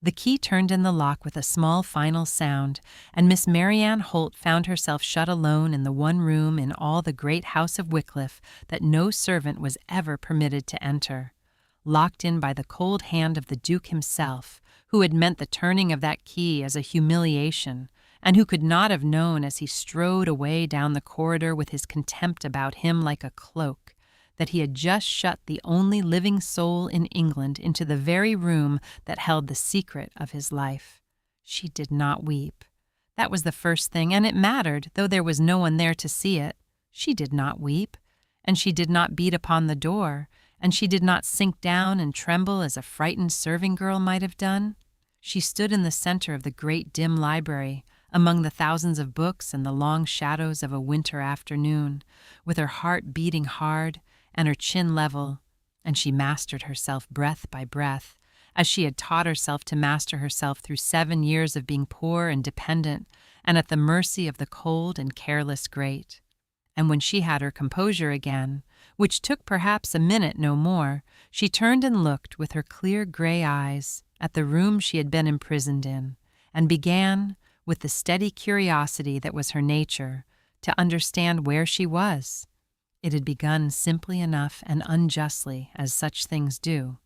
The key turned in the lock with a small final sound, and Miss Marianne Holt found herself shut alone in the one room in all the great house of Wycliffe that no servant was ever permitted to enter, locked in by the cold hand of the Duke himself, who had meant the turning of that key as a humiliation, and who could not have known as he strode away down the corridor with his contempt about him like a cloak, that he had just shut the only living soul in England into the very room that held the secret of his life. She did not weep. That was the first thing, and it mattered, though there was no one there to see it. She did not weep, and she did not beat upon the door, and she did not sink down and tremble as a frightened serving girl might have done. She stood in the center of the great dim library, among the thousands of books and the long shadows of a winter afternoon, with her heart beating hard and her chin level, and she mastered herself breath by breath, as she had taught herself to master herself through 7 years of being poor and dependent and at the mercy of the cold and careless great. And when she had her composure again, which took perhaps a minute no more, she turned and looked with her clear gray eyes at the room she had been imprisoned in, and began, with the steady curiosity that was her nature, to understand where she was. It had begun simply enough and unjustly, as such things do.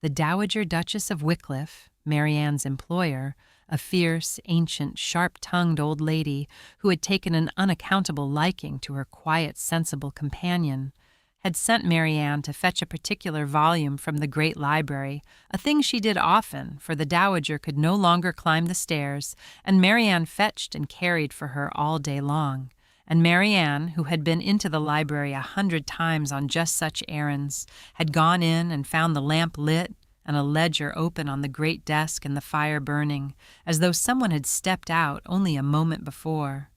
The Dowager Duchess of Wycliffe, Marianne's employer, a fierce, ancient, sharp-tongued old lady who had taken an unaccountable liking to her quiet, sensible companion, had sent Marianne to fetch a particular volume from the great library, a thing she did often, for the dowager could no longer climb the stairs, and Marianne fetched and carried for her all day long. And Marianne, who had been into the library 100 times on just such errands, had gone in and found the lamp lit and a ledger open on the great desk and the fire burning, as though someone had stepped out only a moment before.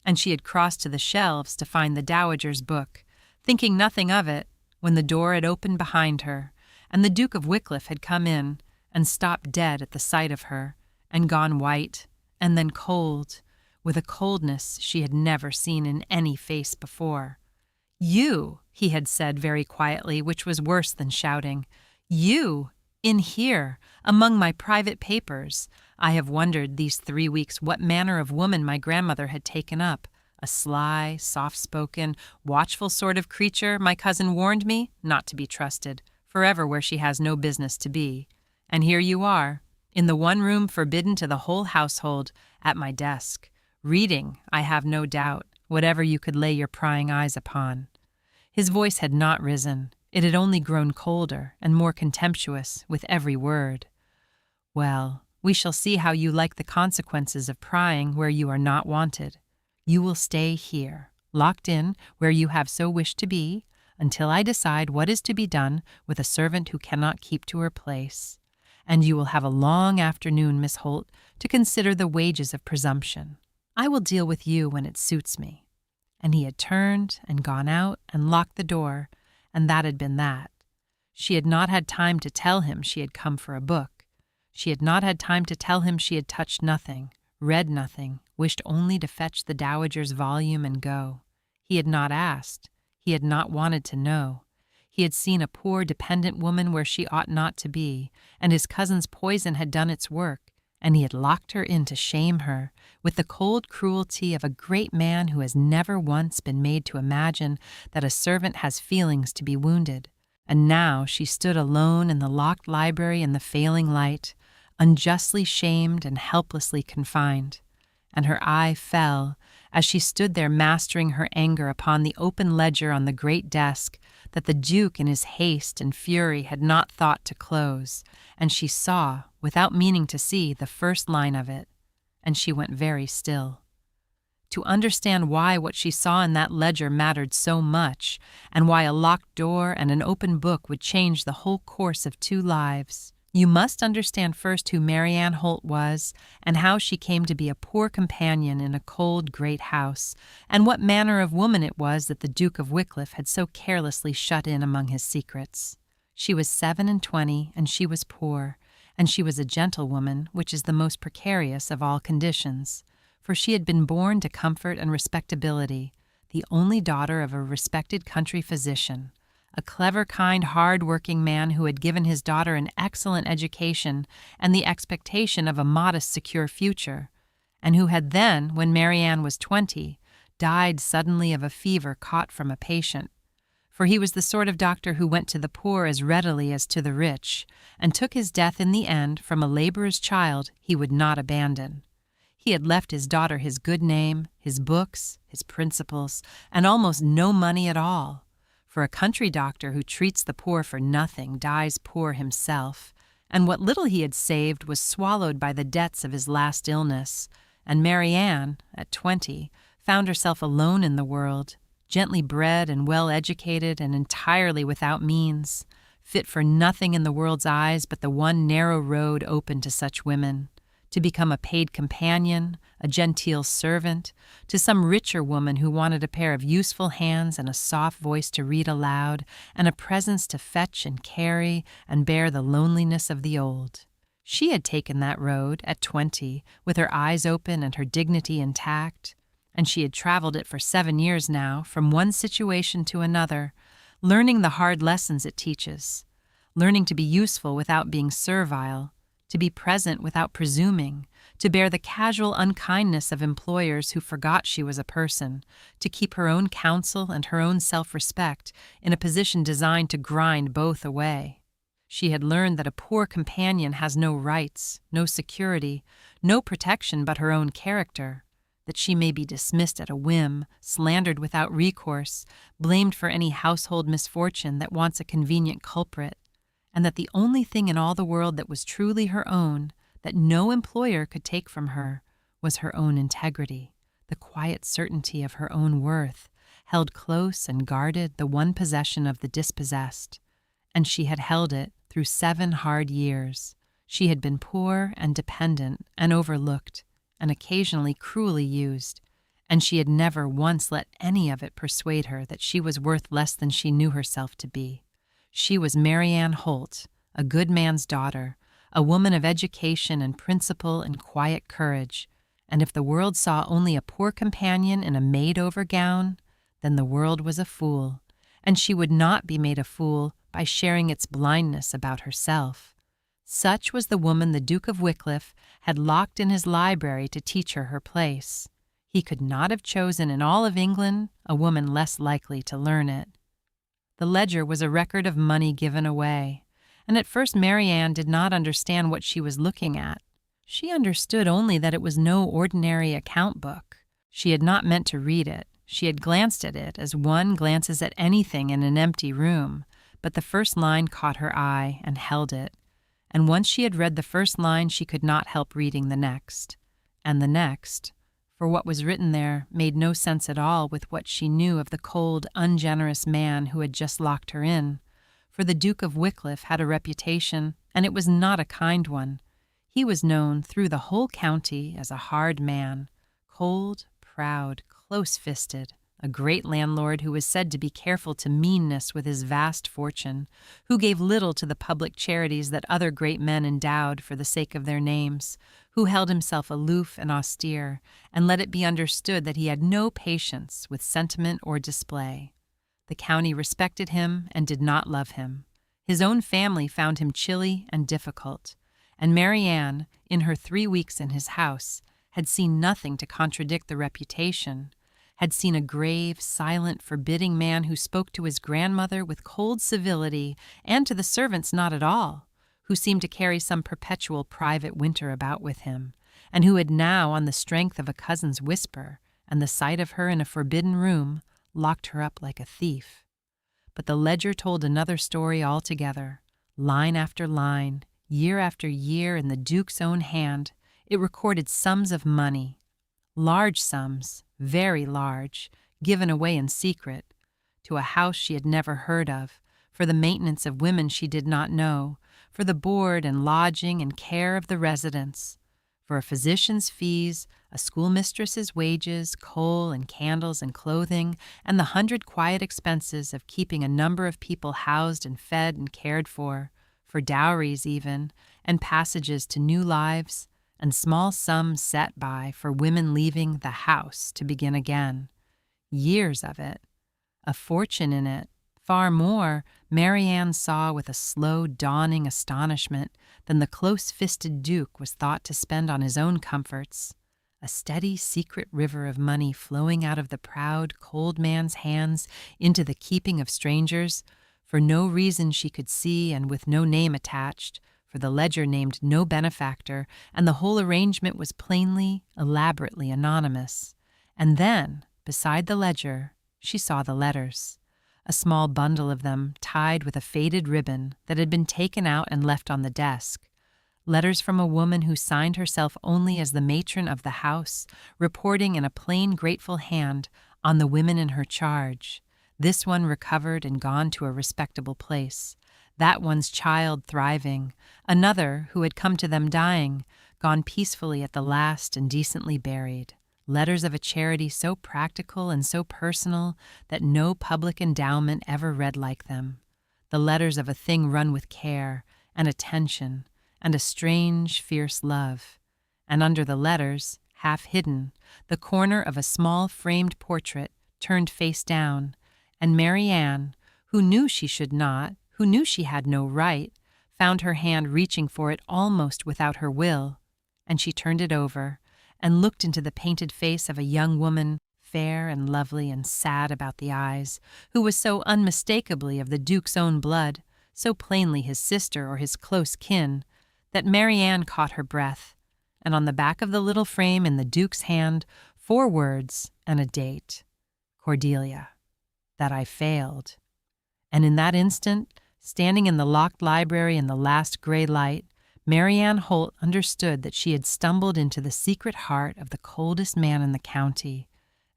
And she had crossed to the shelves to find the dowager's book, thinking nothing of it, when the door had opened behind her, and the Duke of Wycliffe had come in and stopped dead at the sight of her, and gone white, and then cold, with a coldness she had never seen in any face before. "You," he had said very quietly, which was worse than shouting, "you, in here, among my private papers. I have wondered these 3 weeks what manner of woman my grandmother had taken up. A sly, soft-spoken, watchful sort of creature, my cousin warned me, not to be trusted, forever where she has no business to be. And here you are, in the one room forbidden to the whole household, at my desk, reading, I have no doubt, whatever you could lay your prying eyes upon." His voice had not risen. It had only grown colder and more contemptuous with every word. "Well, we shall see how you like the consequences of prying where you are not wanted. You will stay here, locked in where you have so wished to be, until I decide what is to be done with a servant who cannot keep to her place. And you will have a long afternoon, Miss Holt, to consider the wages of presumption. I will deal with you when it suits me." And he had turned and gone out and locked the door, and that had been that. She had not had time to tell him she had come for a book. She had not had time to tell him she had touched nothing, read nothing, wished only to fetch the dowager's volume and go. He had not asked. He had not wanted to know. He had seen a poor dependent woman where she ought not to be, and his cousin's poison had done its work, and he had locked her in to shame her, with the cold cruelty of a great man who has never once been made to imagine that a servant has feelings to be wounded. And now she stood alone in the locked library in the failing light, unjustly shamed and helplessly confined. And her eye fell, as she stood there mastering her anger upon the open ledger on the great desk that the Duke in his haste and fury had not thought to close, and she saw, without meaning to see, the first line of it, and she went very still. To understand why what she saw in that ledger mattered so much, and why a locked door and an open book would change the whole course of 2 lives, you must understand first who Marianne Holt was, and how she came to be a poor companion in a cold, great house, and what manner of woman it was that the Duke of Wycliffe had so carelessly shut in among his secrets. She was 27, and she was poor, and she was a gentlewoman, which is the most precarious of all conditions, for she had been born to comfort and respectability, the only daughter of a respected country physician, a clever, kind, hard-working man who had given his daughter an excellent education and the expectation of a modest, secure future, and who had then, when Marianne was 20, died suddenly of a fever caught from a patient. For he was the sort of doctor who went to the poor as readily as to the rich, and took his death in the end from a laborer's child he would not abandon. He had left his daughter his good name, his books, his principles, and almost no money at all. For a country doctor who treats the poor for nothing dies poor himself, and what little he had saved was swallowed by the debts of his last illness, and Marianne, at 20, found herself alone in the world, gently bred and well-educated and entirely without means, fit for nothing in the world's eyes but the one narrow road open to such women, to become a paid companion, a genteel servant, to some richer woman who wanted a pair of useful hands and a soft voice to read aloud, and a presence to fetch and carry and bear the loneliness of the old. She had taken that road at 20, with her eyes open and her dignity intact, and she had traveled it for 7 years now, from one situation to another, learning the hard lessons it teaches, learning to be useful without being servile, to be present without presuming, to bear the casual unkindness of employers who forgot she was a person, to keep her own counsel and her own self-respect in a position designed to grind both away. She had learned that a poor companion has no rights, no security, no protection but her own character, that she may be dismissed at a whim, slandered without recourse, blamed for any household misfortune that wants a convenient culprit, and that the only thing in all the world that was truly her own, that no employer could take from her, was her own integrity, the quiet certainty of her own worth, held close and guarded, the one possession of the dispossessed. And she had held it through 7 hard years. She had been poor and dependent and overlooked, and occasionally cruelly used, and she had never once let any of it persuade her that she was worth less than she knew herself to be. She was Marianne Holt, a good man's daughter, a woman of education and principle and quiet courage, and if the world saw only a poor companion in a made-over gown, then the world was a fool, and she would not be made a fool by sharing its blindness about herself. Such was the woman the Duke of Wycliffe had locked in his library to teach her her place. He could not have chosen in all of England a woman less likely to learn it. The ledger was a record of money given away, and at first Marianne did not understand what she was looking at. She understood only that it was no ordinary account book. She had not meant to read it. She had glanced at it as one glances at anything in an empty room, but the first line caught her eye and held it. And once she had read the first line, she could not help reading the next, and the next, for what was written there made no sense at all with what she knew of the cold, ungenerous man who had just locked her in. For the Duke of Wycliffe had a reputation, and it was not a kind one. He was known through the whole county as a hard man, cold, proud, close-fisted, a great landlord who was said to be careful to meanness with his vast fortune, who gave little to the public charities that other great men endowed for the sake of their names, who held himself aloof and austere, and let it be understood that he had no patience with sentiment or display. The county respected him and did not love him. His own family found him chilly and difficult, and Marianne, in her 3 weeks in his house, had seen nothing to contradict the reputation, had seen a grave, silent, forbidding man who spoke to his grandmother with cold civility and to the servants not at all, who seemed to carry some perpetual private winter about with him, and who had now, on the strength of a cousin's whisper and the sight of her in a forbidden room, locked her up like a thief. But the ledger told another story altogether. Line after line, year after year, in the Duke's own hand, it recorded sums of money, large sums, very large, given away in secret, to a house she had never heard of, for the maintenance of women she did not know, for the board and lodging and care of the residents, for a physician's fees, a schoolmistress's wages, coal and candles and clothing, and the 100 quiet expenses of keeping a number of people housed and fed and cared for dowries even, and passages to new lives, and small sums set by for women leaving the house to begin again. Years of it. A fortune in it, Far more, Marianne saw with a slow, dawning astonishment than the close-fisted Duke was thought to spend on his own comforts. A steady, secret river of money flowing out of the proud, cold man's hands into the keeping of strangers, for no reason she could see and with no name attached, for the ledger named no benefactor, and the whole arrangement was plainly, elaborately anonymous. And then, beside the ledger, she saw the letters, a small bundle of them tied with a faded ribbon that had been taken out and left on the desk. Letters from a woman who signed herself only as the matron of the house, reporting in a plain, grateful hand on the women in her charge. This one recovered and gone to a respectable place. That one's child thriving. Another, who had come to them dying, gone peacefully at the last and decently buried. Letters of a charity so practical and so personal that no public endowment ever read like them. The letters of a thing run with care and attention and a strange, fierce love. And under the letters, half hidden, the corner of a small framed portrait turned face down, and Marianne, who knew she should not, who knew she had no right, found her hand reaching for it almost without her will, and she turned it over and looked into the painted face of a young woman, fair and lovely and sad about the eyes, who was so unmistakably of the Duke's own blood, so plainly his sister or his close kin, that Marianne caught her breath, and on the back of the little frame in the Duke's hand 4 words and a date. Cordelia. That I failed. And in that instant, standing in the locked library in the last gray light, Marianne Holt understood that she had stumbled into the secret heart of the coldest man in the county,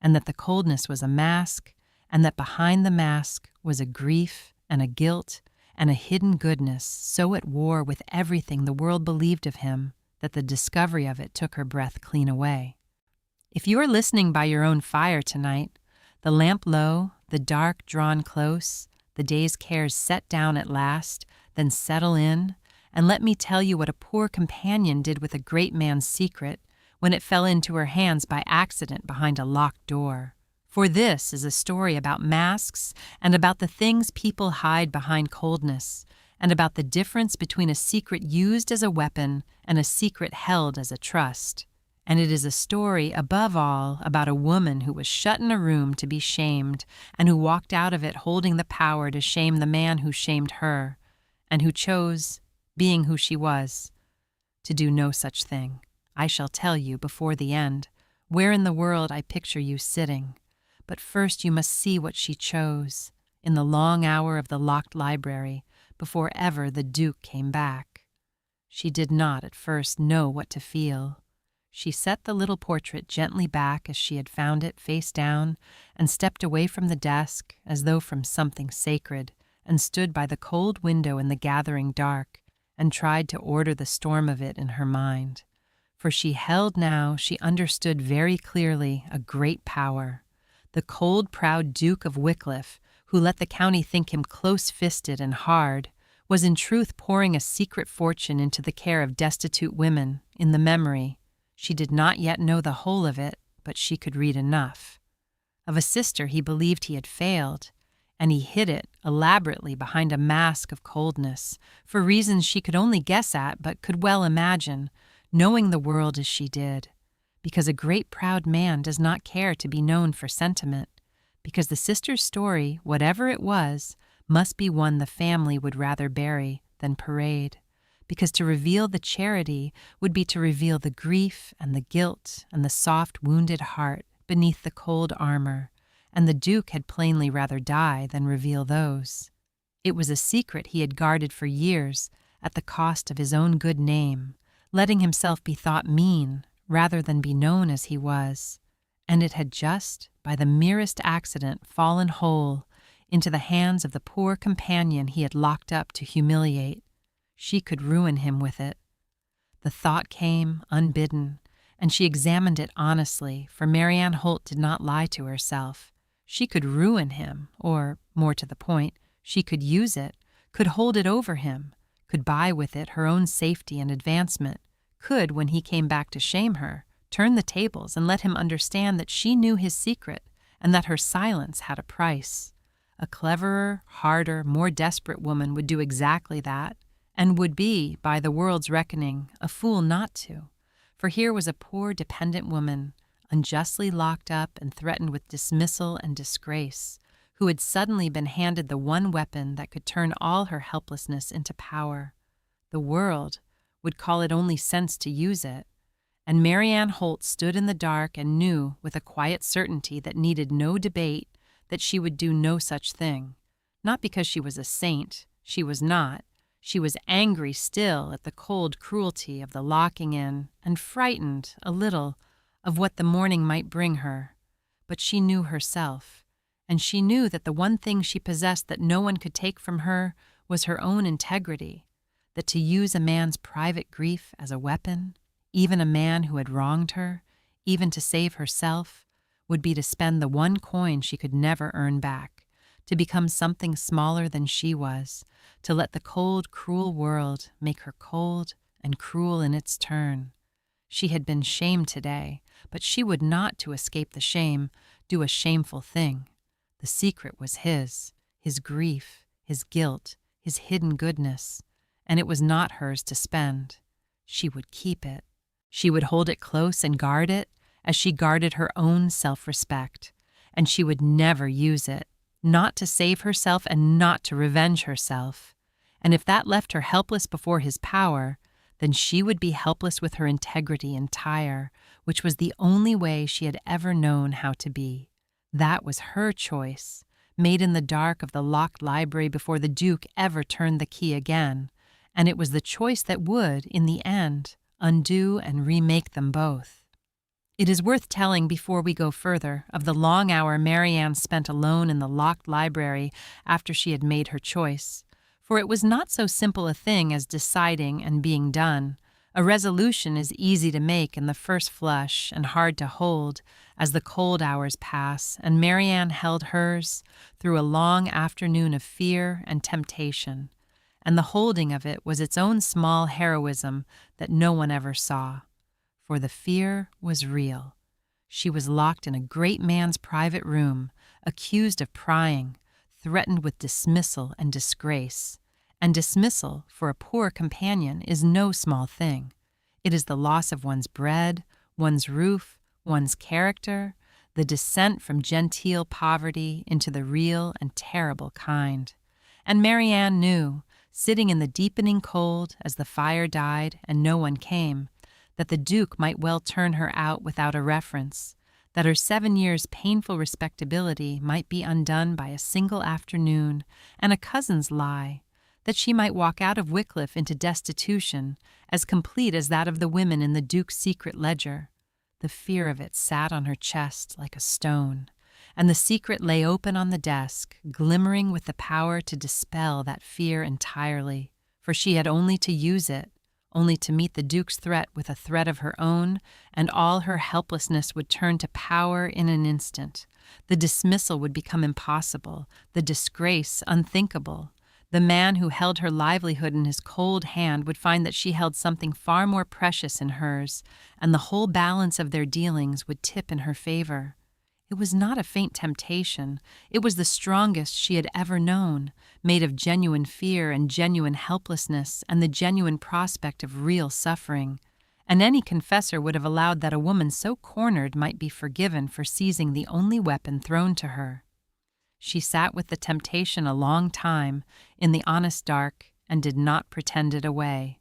and that the coldness was a mask, and that behind the mask was a grief and a guilt and a hidden goodness so at war with everything the world believed of him that the discovery of it took her breath clean away. If you are listening by your own fire tonight, the lamp low, the dark drawn close, the day's cares set down at last, then settle in, and let me tell you what a poor companion did with a great man's secret when it fell into her hands by accident behind a locked door. For this is a story about masks and about the things people hide behind coldness, and about the difference between a secret used as a weapon and a secret held as a trust. And it is a story, above all, about a woman who was shut in a room to be shamed, and who walked out of it holding the power to shame the man who shamed her, and who chose, being who she was, to do no such thing. I shall tell you before the end where in the world I picture you sitting, but first you must see what she chose in the long hour of the locked library before ever the Duke came back. She did not at first know what to feel. She set the little portrait gently back as she had found it, face down, and stepped away from the desk as though from something sacred, and stood by the cold window in the gathering dark, and tried to order the storm of it in her mind. For she held now, she understood very clearly, a great power. The cold, proud Duke of Wycliffe, who let the county think him close-fisted and hard, was in truth pouring a secret fortune into the care of destitute women, in the memory. She did not yet know the whole of it, but she could read enough. Of a sister he believed he had failed, and he hid it elaborately behind a mask of coldness, for reasons she could only guess at but could well imagine, knowing the world as she did, because a great proud man does not care to be known for sentiment, because the sister's story, whatever it was, must be one the family would rather bury than parade, because to reveal the charity would be to reveal the grief and the guilt and the soft, wounded heart beneath the cold armor, and the Duke had plainly rather die than reveal those. It was a secret he had guarded for years at the cost of his own good name, letting himself be thought mean rather than be known as he was, and it had just, by the merest accident, fallen whole into the hands of the poor companion he had locked up to humiliate. She could ruin him with it. The thought came unbidden, and she examined it honestly, for Marianne Holt did not lie to herself. She could ruin him, or, more to the point, she could use it, could hold it over him, could buy with it her own safety and advancement, could, when he came back to shame her, turn the tables and let him understand that she knew his secret and that her silence had a price A cleverer, harder, more desperate woman would do exactly that, and would be, by the world's reckoning, a fool not to. For here was a poor, dependent woman, unjustly locked up and threatened with dismissal and disgrace, who had suddenly been handed the one weapon that could turn all her helplessness into power. The world would call it only sense to use it, and Marianne Holt stood in the dark and knew, with a quiet certainty that needed no debate, that she would do no such thing. Not because she was a saint, she was not. She was angry still at the cold cruelty of the locking in, and frightened, a little, of what the morning might bring her. But she knew herself, and she knew that the one thing she possessed that no one could take from her was her own integrity, that to use a man's private grief as a weapon, even a man who had wronged her, even to save herself, would be to spend the one coin she could never earn back, to become something smaller than she was, to let the cold, cruel world make her cold and cruel in its turn. She had been shamed today, but she would not, to escape the shame, do a shameful thing. The secret was his grief, his guilt, his hidden goodness, and it was not hers to spend. She would keep it. She would hold it close and guard it as she guarded her own self-respect, and she would never use it, not to save herself and not to revenge herself. And if that left her helpless before his power, then she would be helpless with her integrity entire, which was the only way she had ever known how to be. That was her choice, made in the dark of the locked library before the Duke ever turned the key again, and it was the choice that would, in the end, undo and remake them both. It is worth telling before we go further of the long hour Marianne spent alone in the locked library after she had made her choice, for it was not so simple a thing as deciding and being done. A resolution is easy to make in the first flush and hard to hold as the cold hours pass, and Marianne held hers through a long afternoon of fear and temptation, and the holding of it was its own small heroism that no one ever saw. For the fear was real. She was locked in a great man's private room, accused of prying, threatened with dismissal and disgrace. And dismissal, for a poor companion, is no small thing. It is the loss of one's bread, one's roof, one's character, the descent from genteel poverty into the real and terrible kind. And Marianne knew, sitting in the deepening cold as the fire died and no one came, that the Duke might well turn her out without a reference, that her 7 years' painful respectability might be undone by a single afternoon and a cousin's lie, that she might walk out of Wycliffe into destitution as complete as that of the women in the Duke's secret ledger. The fear of it sat on her chest like a stone, and the secret lay open on the desk, glimmering with the power to dispel that fear entirely, for she had only to use it, only to meet the Duke's threat with a threat of her own, and all her helplessness would turn to power in an instant. The dismissal would become impossible, the disgrace unthinkable. The man who held her livelihood in his cold hand would find that she held something far more precious in hers, and the whole balance of their dealings would tip in her favor. It was not a faint temptation. It was the strongest she had ever known, made of genuine fear and genuine helplessness and the genuine prospect of real suffering. And any confessor would have allowed that a woman so cornered might be forgiven for seizing the only weapon thrown to her. She sat with the temptation a long time, in the honest dark, and did not pretend it away.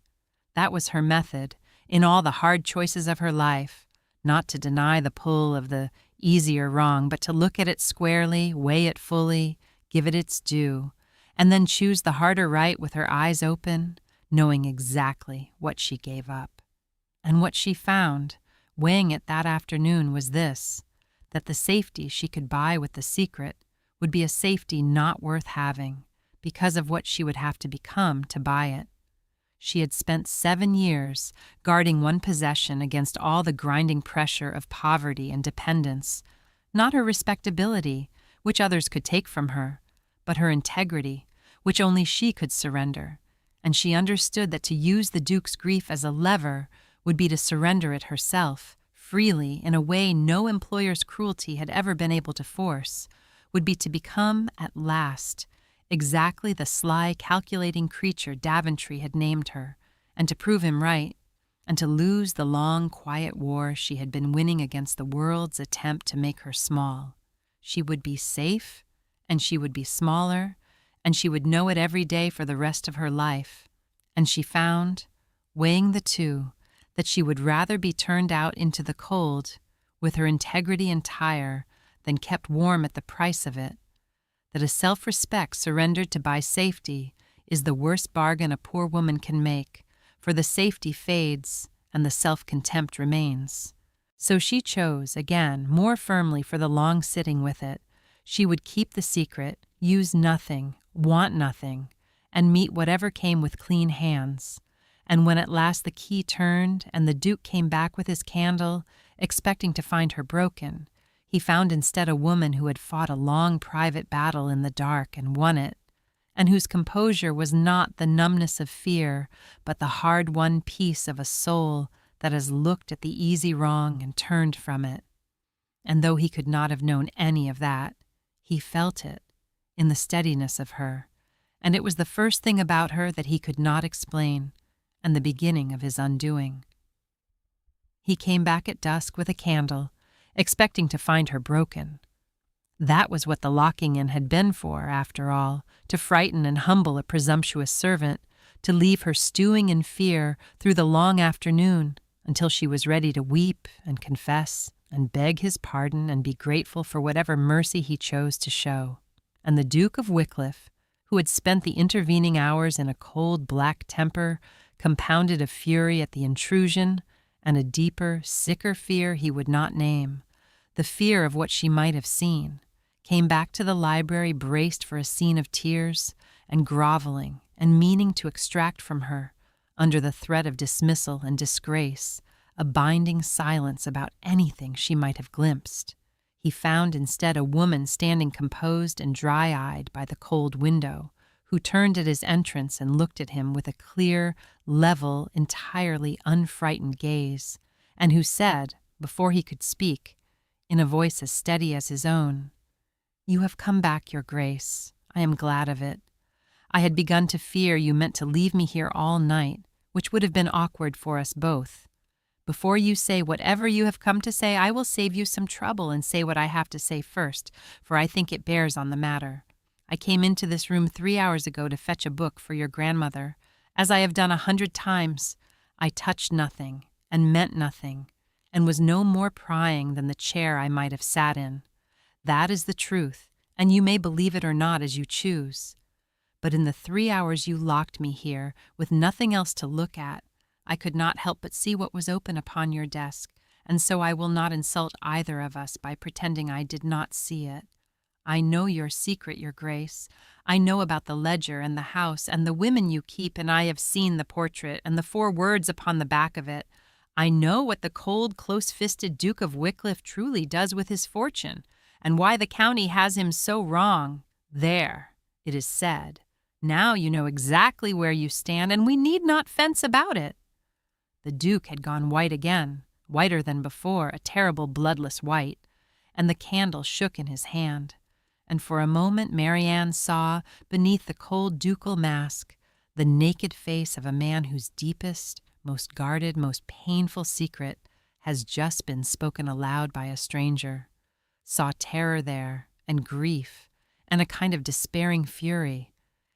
That was her method, in all the hard choices of her life, not to deny the pull of the easier wrong, but to look at it squarely, weigh it fully, give it its due, and then choose the harder right with her eyes open, knowing exactly what she gave up. And what she found, weighing it that afternoon, was this, that the safety she could buy with the secret would be a safety not worth having, because of what she would have to become to buy it. She had spent 7 years guarding one possession against all the grinding pressure of poverty and dependence, not her respectability, which others could take from her, but her integrity, which only she could surrender, and she understood that to use the Duke's grief as a lever would be to surrender it herself, freely, in a way no employer's cruelty had ever been able to force, would be to become, at last, exactly the sly, calculating creature Daventry had named her, and to prove him right, and to lose the long, quiet war she had been winning against the world's attempt to make her small. She would be safe, and she would be smaller, and she would know it every day for the rest of her life. And she found, weighing the two, that she would rather be turned out into the cold, with her integrity entire, than kept warm at the price of it, that a self-respect surrendered to buy safety is the worst bargain a poor woman can make, for the safety fades and the self-contempt remains. So she chose, again, more firmly for the long sitting with it. She would keep the secret, use nothing, want nothing, and meet whatever came with clean hands. And when at last the key turned and the Duke came back with his candle, expecting to find her broken, he found instead a woman who had fought a long private battle in the dark and won it, and whose composure was not the numbness of fear, but the hard-won peace of a soul that has looked at the easy wrong and turned from it. And though he could not have known any of that, he felt it in the steadiness of her, and it was the first thing about her that he could not explain, and the beginning of his undoing. He came back at dusk with a candle, expecting to find her broken. That was what the locking in had been for, after all, to frighten and humble a presumptuous servant, to leave her stewing in fear through the long afternoon until she was ready to weep and confess and beg his pardon and be grateful for whatever mercy he chose to show. And the Duke of Wycliffe, who had spent the intervening hours in a cold black temper, compounded of fury at the intrusion, and a deeper, sicker fear he would not name, the fear of what she might have seen, came back to the library braced for a scene of tears, and groveling, and meaning to extract from her, under the threat of dismissal and disgrace, a binding silence about anything she might have glimpsed. He found instead a woman standing composed and dry-eyed by the cold window, who turned at his entrance and looked at him with a clear, level, entirely unfrightened gaze, and who said, before he could speak, in a voice as steady as his own, "You have come back, Your Grace. I am glad of it. I had begun to fear you meant to leave me here all night, which would have been awkward for us both. Before you say whatever you have come to say, I will save you some trouble and say what I have to say first, for I think it bears on the matter. I came into this room 3 hours ago to fetch a book for your grandmother. As I have done 100 times, I touched nothing and meant nothing, and was no more prying than the chair I might have sat in. That is the truth, and you may believe it or not as you choose. But in the 3 hours you locked me here, with nothing else to look at, I could not help but see what was open upon your desk, and so I will not insult either of us by pretending I did not see it. I know your secret, Your Grace. I know about the ledger and the house and the women you keep, and I have seen the portrait and the 4 words upon the back of it. I know what the cold, close-fisted Duke of Wycliffe truly does with his fortune, and why the county has him so wrong. There, it is said. Now you know exactly where you stand, and we need not fence about it." The Duke had gone white again, whiter than before, a terrible bloodless white, and the candle shook in his hand. And for a moment Marianne saw, beneath the cold ducal mask, the naked face of a man whose deepest, most guarded, most painful secret has just been spoken aloud by a stranger, saw terror there, and grief, and a kind of despairing fury,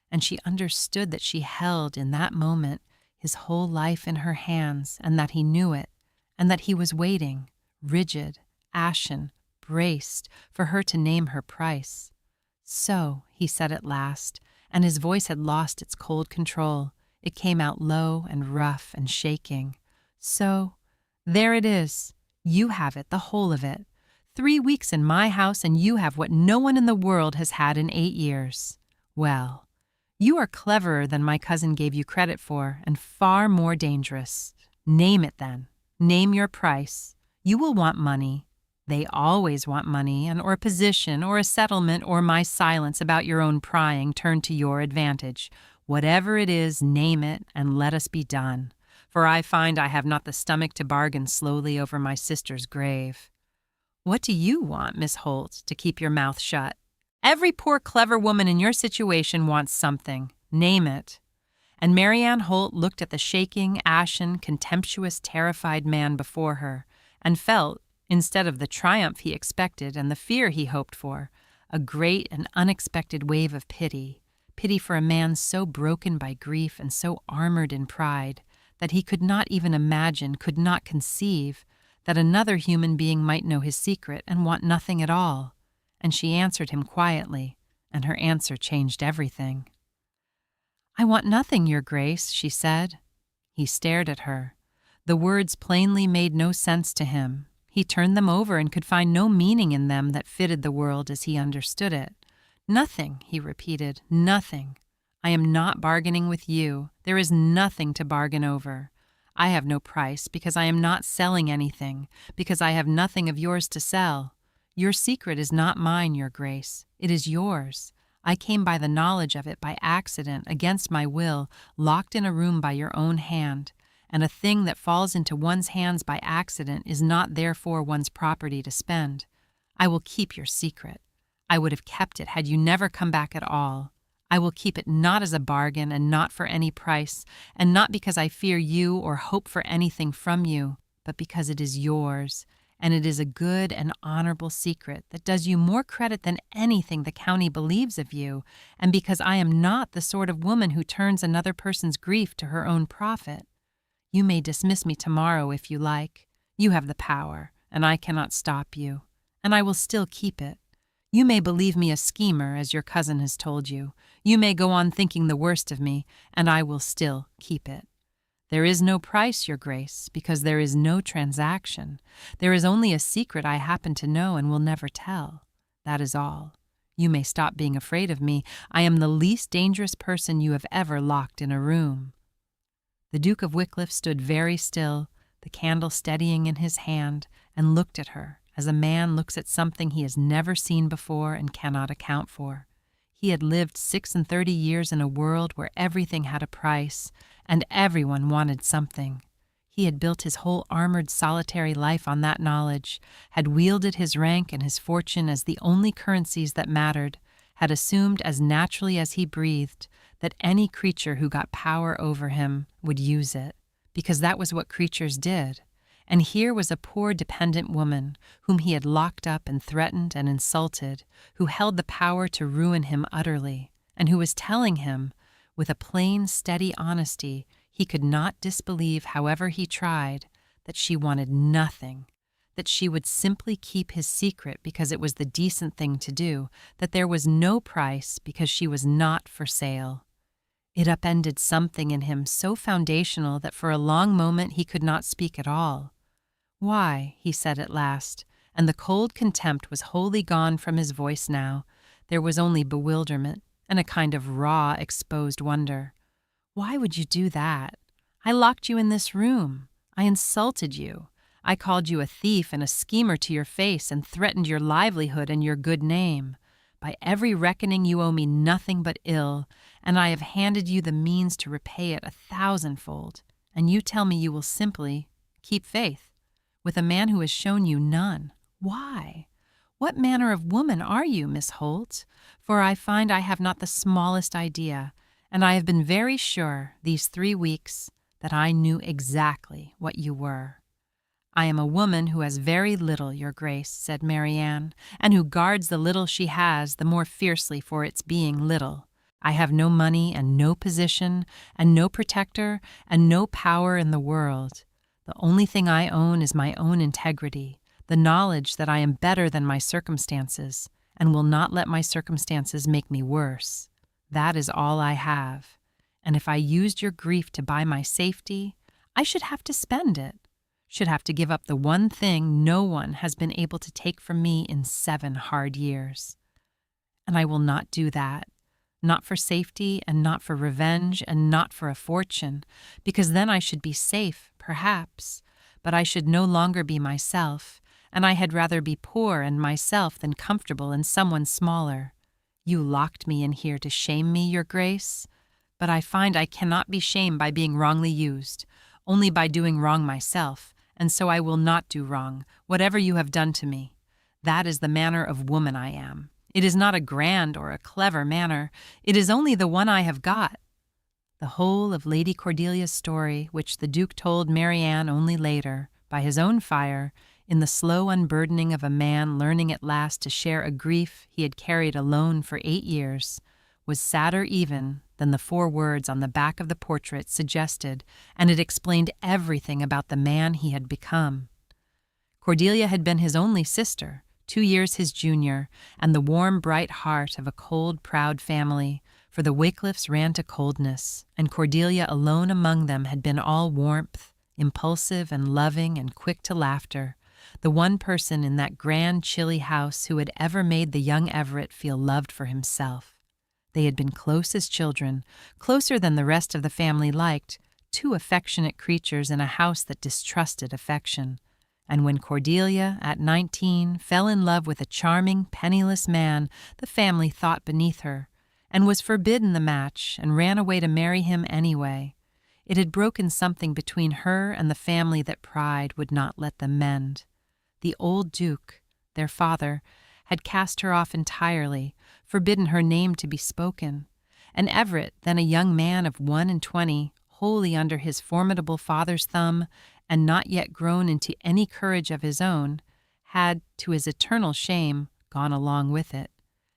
and she understood that she held, in that moment, his whole life in her hands, and that he knew it, and that he was waiting, rigid, ashen, braced, for her to name her price. "So," he said at last, and his voice had lost its cold control. It came out low and rough and shaking. "So, there it is. You have it, the whole of it. 3 weeks in my house, and you have what no one in the world has had in 8 years. Well, you are cleverer than my cousin gave you credit for, and far more dangerous. Name it, then. Name your price. You will want money. They always want money, or a position, or a settlement, or my silence about your own prying turned to your advantage. Whatever it is, name it, and let us be done. For I find I have not the stomach to bargain slowly over my sister's grave. What do you want, Miss Holt, to keep your mouth shut?" Every poor clever woman in your situation wants something. Name it." And Marianne Holt looked at the shaking, ashen, contemptuous, terrified man before her, and felt, instead of the triumph he expected and the fear he hoped for, a great and unexpected wave of pity for a man so broken by grief and so armored in pride that he could not even imagine, could not conceive, that another human being might know his secret and want nothing at all. And she answered him quietly, and her answer changed everything. "I want nothing, Your Grace," she said. He stared at her. The words plainly made no sense to him. He turned them over and could find no meaning in them that fitted the world as he understood it. "Nothing," he repeated, "nothing. I am not bargaining with you. There is nothing to bargain over. I have no price because I am not selling anything, because I have nothing of yours to sell. Your secret is not mine, Your Grace. It is yours. I came by the knowledge of it by accident, against my will, locked in a room by your own hand, and a thing that falls into one's hands by accident is not therefore one's property to spend. I will keep your secret. I would have kept it had you never come back at all. I will keep it not as a bargain and not for any price, and not because I fear you or hope for anything from you, but because it is yours, and it is a good and honorable secret that does you more credit than anything the county believes of you, and because I am not the sort of woman who turns another person's grief to her own profit. You may dismiss me tomorrow if you like. You have the power, and I cannot stop you, and I will still keep it. You may believe me a schemer, as your cousin has told you. You may go on thinking the worst of me, and I will still keep it. There is no price, Your Grace, because there is no transaction. There is only a secret I happen to know and will never tell. That is all. You may stop being afraid of me. I am the least dangerous person you have ever locked in a room." The Duke of Wycliffe stood very still, the candle steadying in his hand, and looked at her, as a man looks at something he has never seen before and cannot account for. He had lived 36 years in a world where everything had a price, and everyone wanted something. He had built his whole armored solitary life on that knowledge, had wielded his rank and his fortune as the only currencies that mattered, had assumed as naturally as he breathed that any creature who got power over him would use it, because that was what creatures did. And here was a poor dependent woman, whom he had locked up and threatened and insulted, who held the power to ruin him utterly, and who was telling him, with a plain, steady honesty he could not disbelieve however he tried, that she wanted nothing, that she would simply keep his secret because it was the decent thing to do, that there was no price because she was not for sale. It upended something in him so foundational that for a long moment he could not speak at all. "Why?" he said at last, and the cold contempt was wholly gone from his voice now. There was only bewilderment and a kind of raw, exposed wonder. "Why would you do that? I locked you in this room. I insulted you. I called you a thief and a schemer to your face and threatened your livelihood and your good name. By every reckoning you owe me nothing but ill, and I have handed you the means to repay it 1,000-fold, and you tell me you will simply keep faith with a man who has shown you none. Why? What manner of woman are you, Miss Holt? For I find I have not the smallest idea, and I have been very sure these 3 weeks that I knew exactly what you were." "I am a woman who has very little, Your Grace," said Marianne, "and who guards the little she has the more fiercely for its being little. I have no money and no position and no protector and no power in the world. The only thing I own is my own integrity, the knowledge that I am better than my circumstances, and will not let my circumstances make me worse. That is all I have. And if I used your grief to buy my safety, I should have to spend it, should have to give up the one thing no one has been able to take from me in 7 hard years. And I will not do that. Not for safety, and not for revenge, and not for a fortune, because then I should be safe, perhaps, but I should no longer be myself, and I had rather be poor and myself than comfortable in someone smaller. You locked me in here to shame me, Your Grace, but I find I cannot be shamed by being wrongly used, only by doing wrong myself, and so I will not do wrong, whatever you have done to me. That is the manner of woman I am. It is not a grand or a clever manner. It is only the one I have got." The whole of Lady Cordelia's story, which the Duke told Marianne only later, by his own fire, in the slow unburdening of a man learning at last to share a grief he had carried alone for 8 years, was sadder even than the 4 words on the back of the portrait suggested, and it explained everything about the man he had become. Cordelia had been his only sister, 2 years his junior, and the warm, bright heart of a cold, proud family, for the Wycliffes ran to coldness, and Cordelia alone among them had been all warmth, impulsive and loving and quick to laughter, the one person in that grand, chilly house who had ever made the young Everett feel loved for himself. They had been close as children, closer than the rest of the family liked, 2 affectionate creatures in a house that distrusted affection. And when Cordelia, at 19, fell in love with a charming, penniless man, the family thought beneath her, and was forbidden the match and ran away to marry him anyway. It had broken something between her and the family that pride would not let them mend. The old Duke, their father, had cast her off entirely, forbidden her name to be spoken, and Everett, then a young man of 21, wholly under his formidable father's thumb, and not yet grown into any courage of his own, had, to his eternal shame, gone along with it,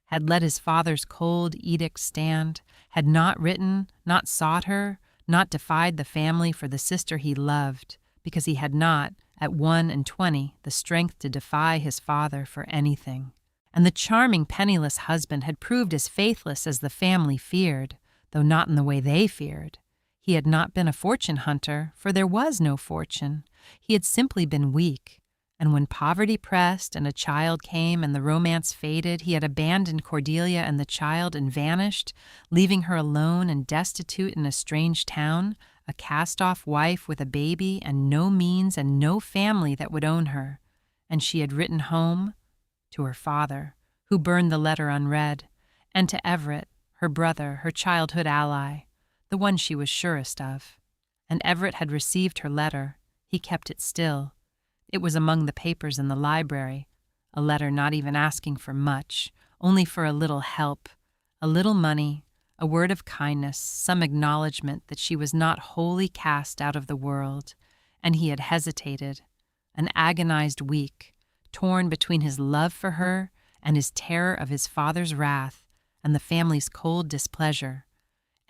had let his father's cold edict stand, had not written, not sought her, not defied the family for the sister he loved, because he had not, at 21, the strength to defy his father for anything. And the charming penniless husband had proved as faithless as the family feared, though not in the way they feared. He had not been a fortune hunter, for there was no fortune. He had simply been weak, and when poverty pressed and a child came and the romance faded, he had abandoned Cordelia and the child and vanished, leaving her alone and destitute in a strange town, a cast-off wife with a baby and no means and no family that would own her. And she had written home to her father, who burned the letter unread, and to Everett, her brother, her childhood ally, the one she was surest of. And Everett had received her letter. He kept it still. It was among the papers in the library, a letter not even asking for much, only for a little help, a little money, a word of kindness, some acknowledgement that she was not wholly cast out of the world. And he had hesitated, an agonized week, torn between his love for her and his terror of his father's wrath and the family's cold displeasure.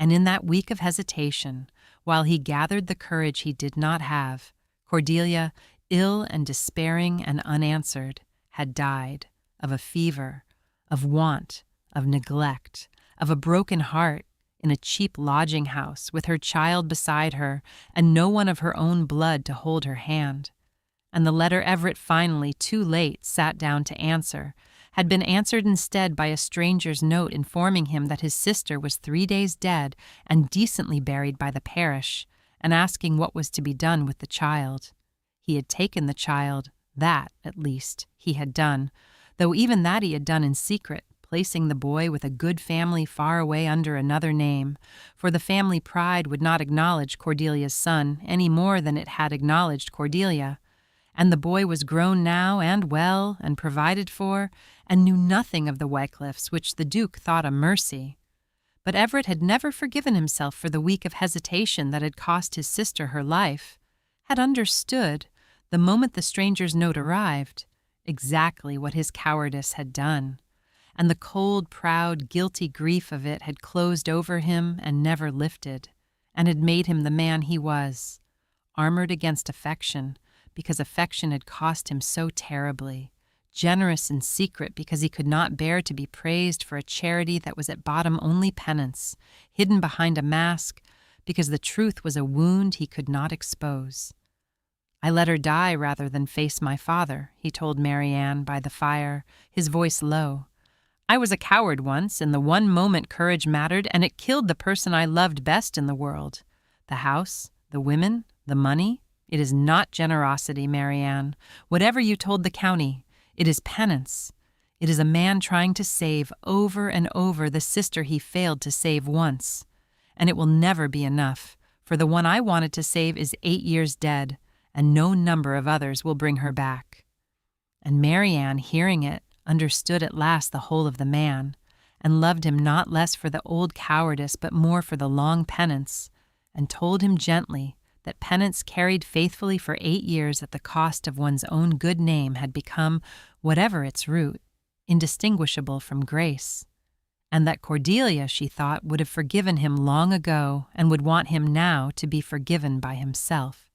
And in that week of hesitation, while he gathered the courage he did not have, Cordelia, ill and despairing and unanswered, had died of a fever, of want, of neglect, of a broken heart, in a cheap lodging house with her child beside her and no one of her own blood to hold her hand. And the letter Everett finally, too late, sat down to answer, had been answered instead by a stranger's note informing him that his sister was 3 days dead and decently buried by the parish, and asking what was to be done with the child. He had taken the child, that, at least, he had done, though even that he had done in secret, placing the boy with a good family far away under another name, for the family pride would not acknowledge Cordelia's son any more than it had acknowledged Cordelia. And the boy was grown now and well and provided for, and knew nothing of the Wycliffes, which the Duke thought a mercy. But Everett had never forgiven himself for the week of hesitation that had cost his sister her life, had understood, the moment the stranger's note arrived, exactly what his cowardice had done, and the cold, proud, guilty grief of it had closed over him and never lifted, and had made him the man he was, armored against affection, because affection had cost him so terribly, generous in secret because he could not bear to be praised for a charity that was at bottom only penance, hidden behind a mask because the truth was a wound he could not expose. "I let her die rather than face my father," he told Marianne by the fire, his voice low. "I was a coward once, in the one moment courage mattered, and it killed the person I loved best in the world. The house, the women, the money. It is not generosity, Marianne. Whatever you told the county, it is penance. It is a man trying to save over and over the sister he failed to save once. And it will never be enough, for the one I wanted to save is 8 years dead, and no number of others will bring her back." And Marianne, hearing it, understood at last the whole of the man, and loved him not less for the old cowardice but more for the long penance, and told him gently that penance carried faithfully for 8 years at the cost of one's own good name had become, whatever its root, indistinguishable from grace, and that Cordelia, she thought, would have forgiven him long ago and would want him now to be forgiven by himself.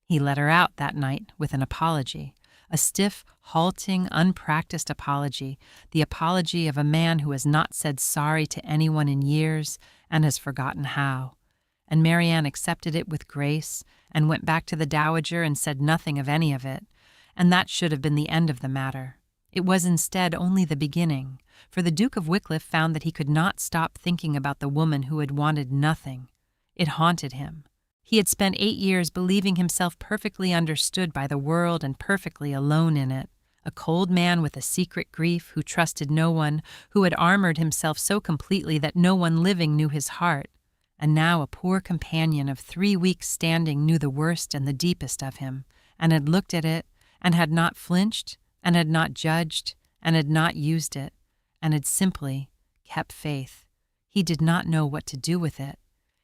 He let her out that night with an apology, a stiff, halting, unpracticed apology, the apology of a man who has not said sorry to anyone in years and has forgotten how. And Marianne accepted it with grace and went back to the dowager and said nothing of any of it, and that should have been the end of the matter. It was instead only the beginning, for the Duke of Wycliffe found that he could not stop thinking about the woman who had wanted nothing. It haunted him. He had spent 8 years believing himself perfectly understood by the world and perfectly alone in it, a cold man with a secret grief who trusted no one, who had armored himself so completely that no one living knew his heart, and now a poor companion of 3 weeks' standing knew the worst and the deepest of him, and had looked at it, and had not flinched, and had not judged, and had not used it, and had simply kept faith. He did not know what to do with it.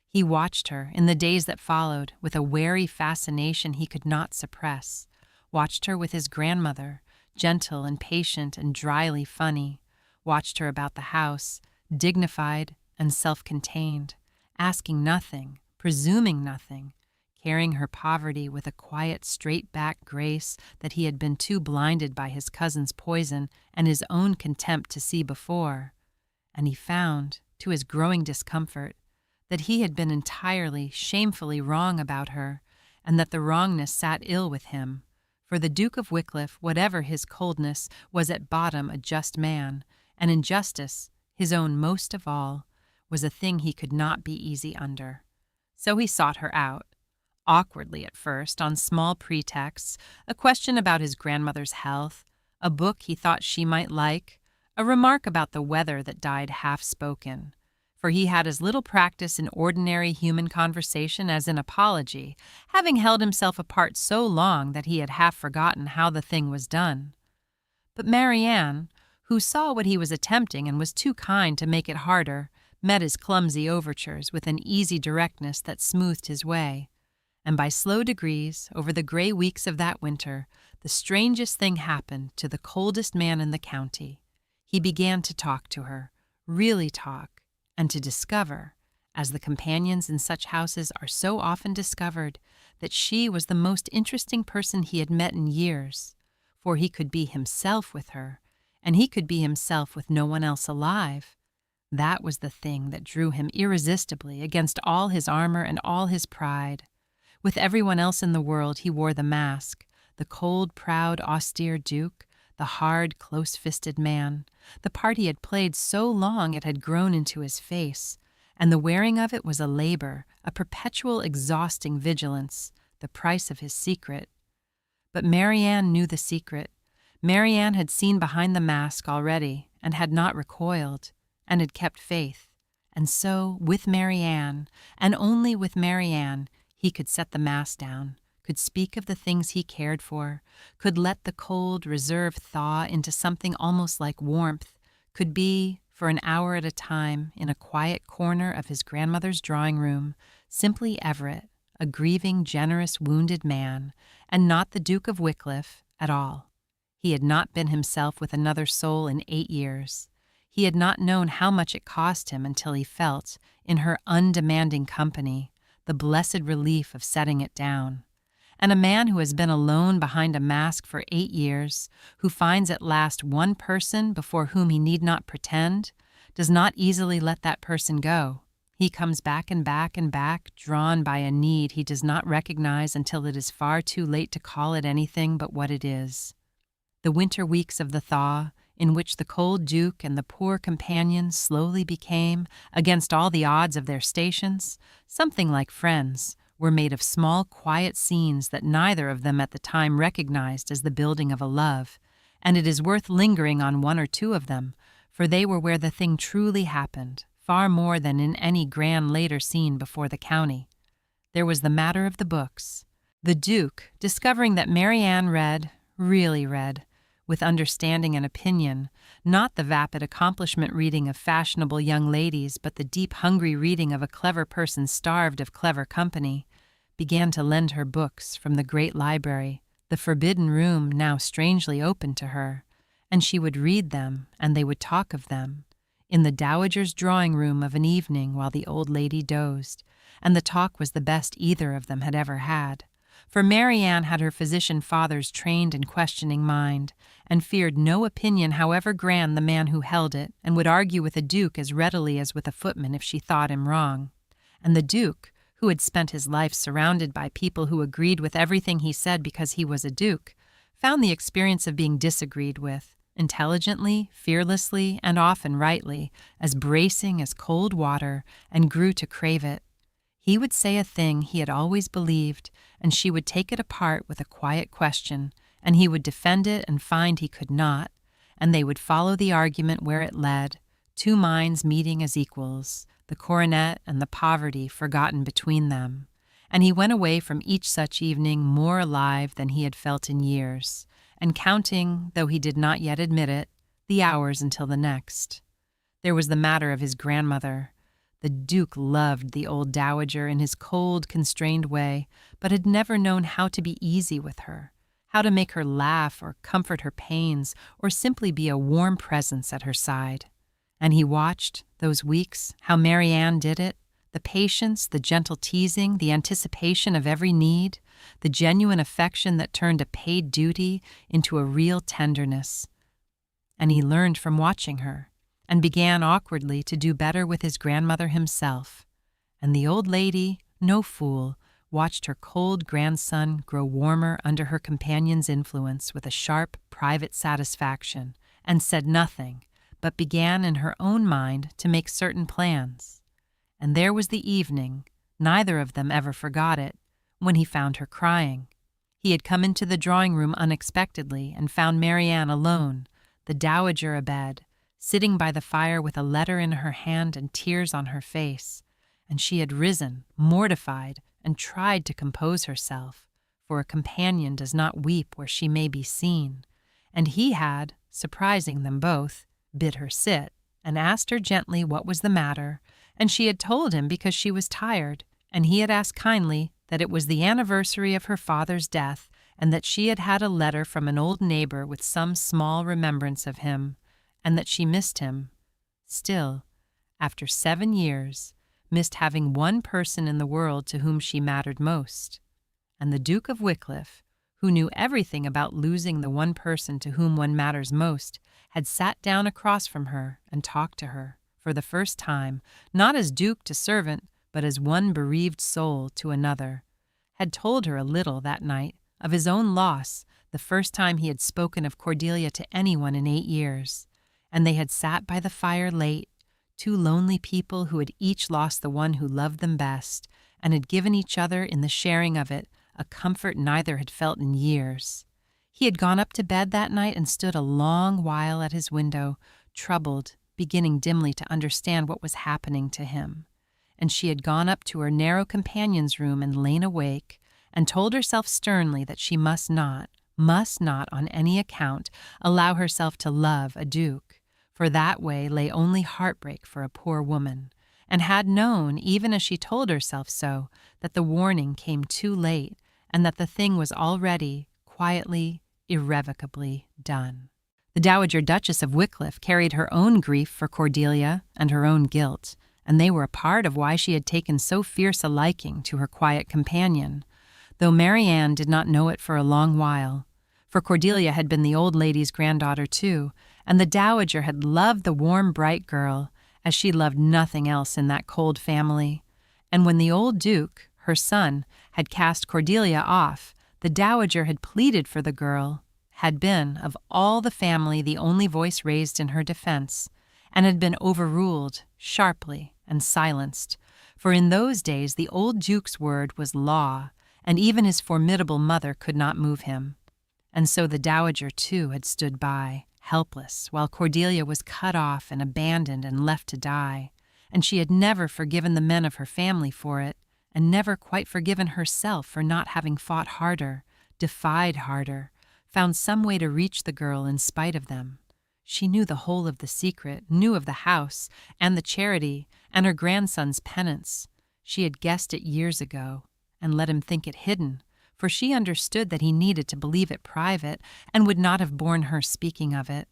He watched her in the days that followed with a wary fascination he could not suppress, watched her with his grandmother, gentle and patient and dryly funny, watched her about the house, dignified and self-contained, asking nothing, presuming nothing, carrying her poverty with a quiet, straight-back grace that he had been too blinded by his cousin's poison and his own contempt to see before. And he found, to his growing discomfort, that he had been entirely, shamefully wrong about her, and that the wrongness sat ill with him. For the Duke of Wycliffe, whatever his coldness, was at bottom a just man, and injustice, his own most of all, was a thing he could not be easy under. So he sought her out, awkwardly at first, on small pretexts, a question about his grandmother's health, a book he thought she might like, a remark about the weather that died half-spoken. For he had as little practice in ordinary human conversation as in apology, having held himself apart so long that he had half forgotten how the thing was done. But Marianne, who saw what he was attempting and was too kind to make it harder, met his clumsy overtures with an easy directness that smoothed his way. And by slow degrees, over the gray weeks of that winter, the strangest thing happened to the coldest man in the county. He began to talk to her, really talk, and to discover, as the companions in such houses are so often discovered, that she was the most interesting person he had met in years, for he could be himself with her, and he could be himself with no one else alive. That was the thing that drew him irresistibly against all his armor and all his pride. With everyone else in the world he wore the mask, the cold, proud, austere Duke, the hard, close-fisted man, the part he had played so long it had grown into his face, and the wearing of it was a labor, a perpetual exhausting vigilance, the price of his secret. But Marianne knew the secret. Marianne had seen behind the mask already, and had not recoiled, and had kept faith. And so, with Marianne, and only with Marianne, he could set the mask down, could speak of the things he cared for, could let the cold, reserved thaw into something almost like warmth, could be, for an hour at a time, in a quiet corner of his grandmother's drawing room, simply Everett, a grieving, generous, wounded man, and not the Duke of Wycliffe at all. He had not been himself with another soul in 8 years. He had not known how much it cost him until he felt, in her undemanding company, the blessed relief of setting it down. And a man who has been alone behind a mask for 8 years, who finds at last one person before whom he need not pretend, does not easily let that person go. He comes back and back and back, drawn by a need he does not recognize until it is far too late to call it anything but what it is. The winter weeks of the thaw, in which the cold Duke and the poor companion slowly became, against all the odds of their stations, something like friends, were made of small, quiet scenes that neither of them at the time recognized as the building of a love, and it is worth lingering on 1 or 2 of them, for they were where the thing truly happened, far more than in any grand later scene before the county. There was the matter of the books. The Duke, discovering that Marianne read, really read, with understanding and opinion, not the vapid accomplishment reading of fashionable young ladies, but the deep, hungry reading of a clever person starved of clever company, began to lend her books from the great library, the forbidden room now strangely open to her, and she would read them, and they would talk of them, in the dowager's drawing-room of an evening while the old lady dozed, and the talk was the best either of them had ever had. For Marianne had her physician father's trained and questioning mind, and feared no opinion however grand the man who held it, and would argue with a duke as readily as with a footman if she thought him wrong. And the duke, who had spent his life surrounded by people who agreed with everything he said because he was a duke, found the experience of being disagreed with, intelligently, fearlessly, and often rightly, as bracing as cold water, and grew to crave it. He would say a thing he had always believed, and she would take it apart with a quiet question, and he would defend it and find he could not, and they would follow the argument where it led, two minds meeting as equals, the coronet and the poverty forgotten between them. And he went away from each such evening more alive than he had felt in years, and counting, though he did not yet admit it, the hours until the next. There was the matter of his grandmother. The Duke loved the old dowager in his cold, constrained way, but had never known how to be easy with her, how to make her laugh or comfort her pains, or simply be a warm presence at her side. And he watched, those weeks, how Marianne did it, the patience, the gentle teasing, the anticipation of every need, the genuine affection that turned a paid duty into a real tenderness. And he learned from watching her, and began awkwardly to do better with his grandmother himself. And the old lady, no fool, watched her cold grandson grow warmer under her companion's influence with a sharp, private satisfaction, and said nothing, but began in her own mind to make certain plans. And there was the evening, neither of them ever forgot it, when he found her crying. He had come into the drawing-room unexpectedly and found Marianne alone, the dowager abed, sitting by the fire with a letter in her hand and tears on her face, and she had risen, mortified, and tried to compose herself, for a companion does not weep where she may be seen, and he had, surprising them both, bid her sit, and asked her gently what was the matter, and she had told him because she was tired, and he had asked kindly that it was the anniversary of her father's death, and that she had had a letter from an old neighbor with some small remembrance of him, and that she missed him. Still, after 7 years, missed having one person in the world to whom she mattered most. And the Duke of Wycliffe, who knew everything about losing the one person to whom one matters most, had sat down across from her and talked to her, for the first time, not as duke to servant, but as one bereaved soul to another, had told her a little that night of his own loss, the first time he had spoken of Cordelia to anyone in 8 years. And they had sat by the fire late, two lonely people who had each lost the one who loved them best, and had given each other in the sharing of it a comfort neither had felt in years. He had gone up to bed that night and stood a long while at his window, troubled, beginning dimly to understand what was happening to him. And she had gone up to her narrow companion's room and lain awake, and told herself sternly that she must not on any account allow herself to love a duke, for that way lay only heartbreak for a poor woman, and had known, even as she told herself so, that the warning came too late, and that the thing was already, quietly, irrevocably done. The Dowager Duchess of Wycliffe carried her own grief for Cordelia and her own guilt, and they were a part of why she had taken so fierce a liking to her quiet companion, though Marianne did not know it for a long while, for Cordelia had been the old lady's granddaughter too, and the dowager had loved the warm, bright girl, as she loved nothing else in that cold family. And when the old duke, her son, had cast Cordelia off, the dowager had pleaded for the girl, had been, of all the family, the only voice raised in her defense, and had been overruled, sharply, and silenced, for in those days the old duke's word was law, and even his formidable mother could not move him. And so the dowager, too, had stood by, helpless, while Cordelia was cut off and abandoned and left to die, and she had never forgiven the men of her family for it, and never quite forgiven herself for not having fought harder, defied harder, found some way to reach the girl in spite of them. She knew the whole of the secret, knew of the house, and the charity, and her grandson's penance. She had guessed it years ago, and let him think it hidden, for she understood that he needed to believe it private, and would not have borne her speaking of it.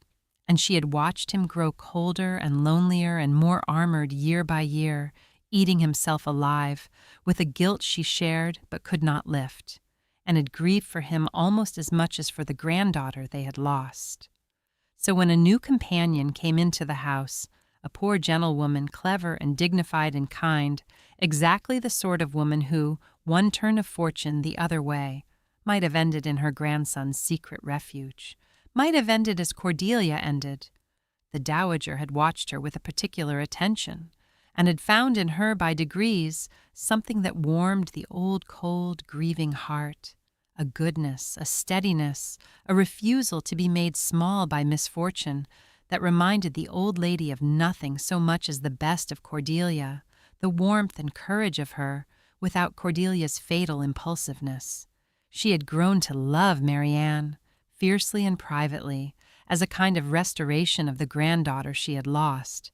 And she had watched him grow colder and lonelier and more armored year by year, eating himself alive, with a guilt she shared but could not lift, and had grieved for him almost as much as for the granddaughter they had lost. So when a new companion came into the house, a poor gentlewoman, clever and dignified and kind, exactly the sort of woman who, one turn of fortune the other way, might have ended in her grandson's secret refuge, might have ended as Cordelia ended. The dowager had watched her with a particular attention, and had found in her by degrees something that warmed the old cold, grieving heart, a goodness, a steadiness, a refusal to be made small by misfortune that reminded the old lady of nothing so much as the best of Cordelia, the warmth and courage of her, without Cordelia's fatal impulsiveness. She had grown to love Marianne, fiercely and privately, as a kind of restoration of the granddaughter she had lost,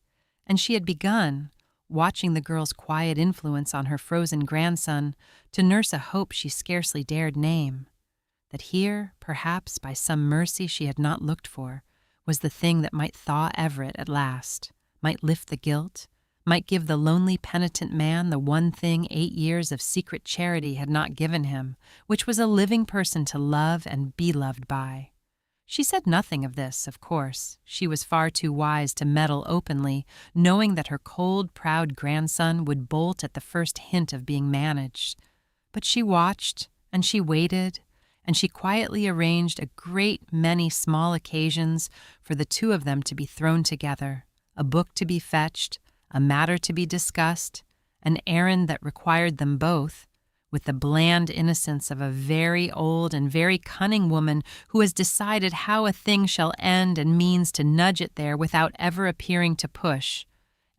and she had begun, watching the girl's quiet influence on her frozen grandson, to nurse a hope she scarcely dared name, that here, perhaps by some mercy she had not looked for, was the thing that might thaw Everett at last, might lift the guilt, might give the lonely penitent man the one thing 8 years of secret charity had not given him, which was a living person to love and be loved by. She said nothing of this, of course. She was far too wise to meddle openly, knowing that her cold, proud grandson would bolt at the first hint of being managed. But she watched, and she waited, and she quietly arranged a great many small occasions for the two of them to be thrown together, a book to be fetched, a matter to be discussed, an errand that required them both, with the bland innocence of a very old and very cunning woman who has decided how a thing shall end and means to nudge it there without ever appearing to push.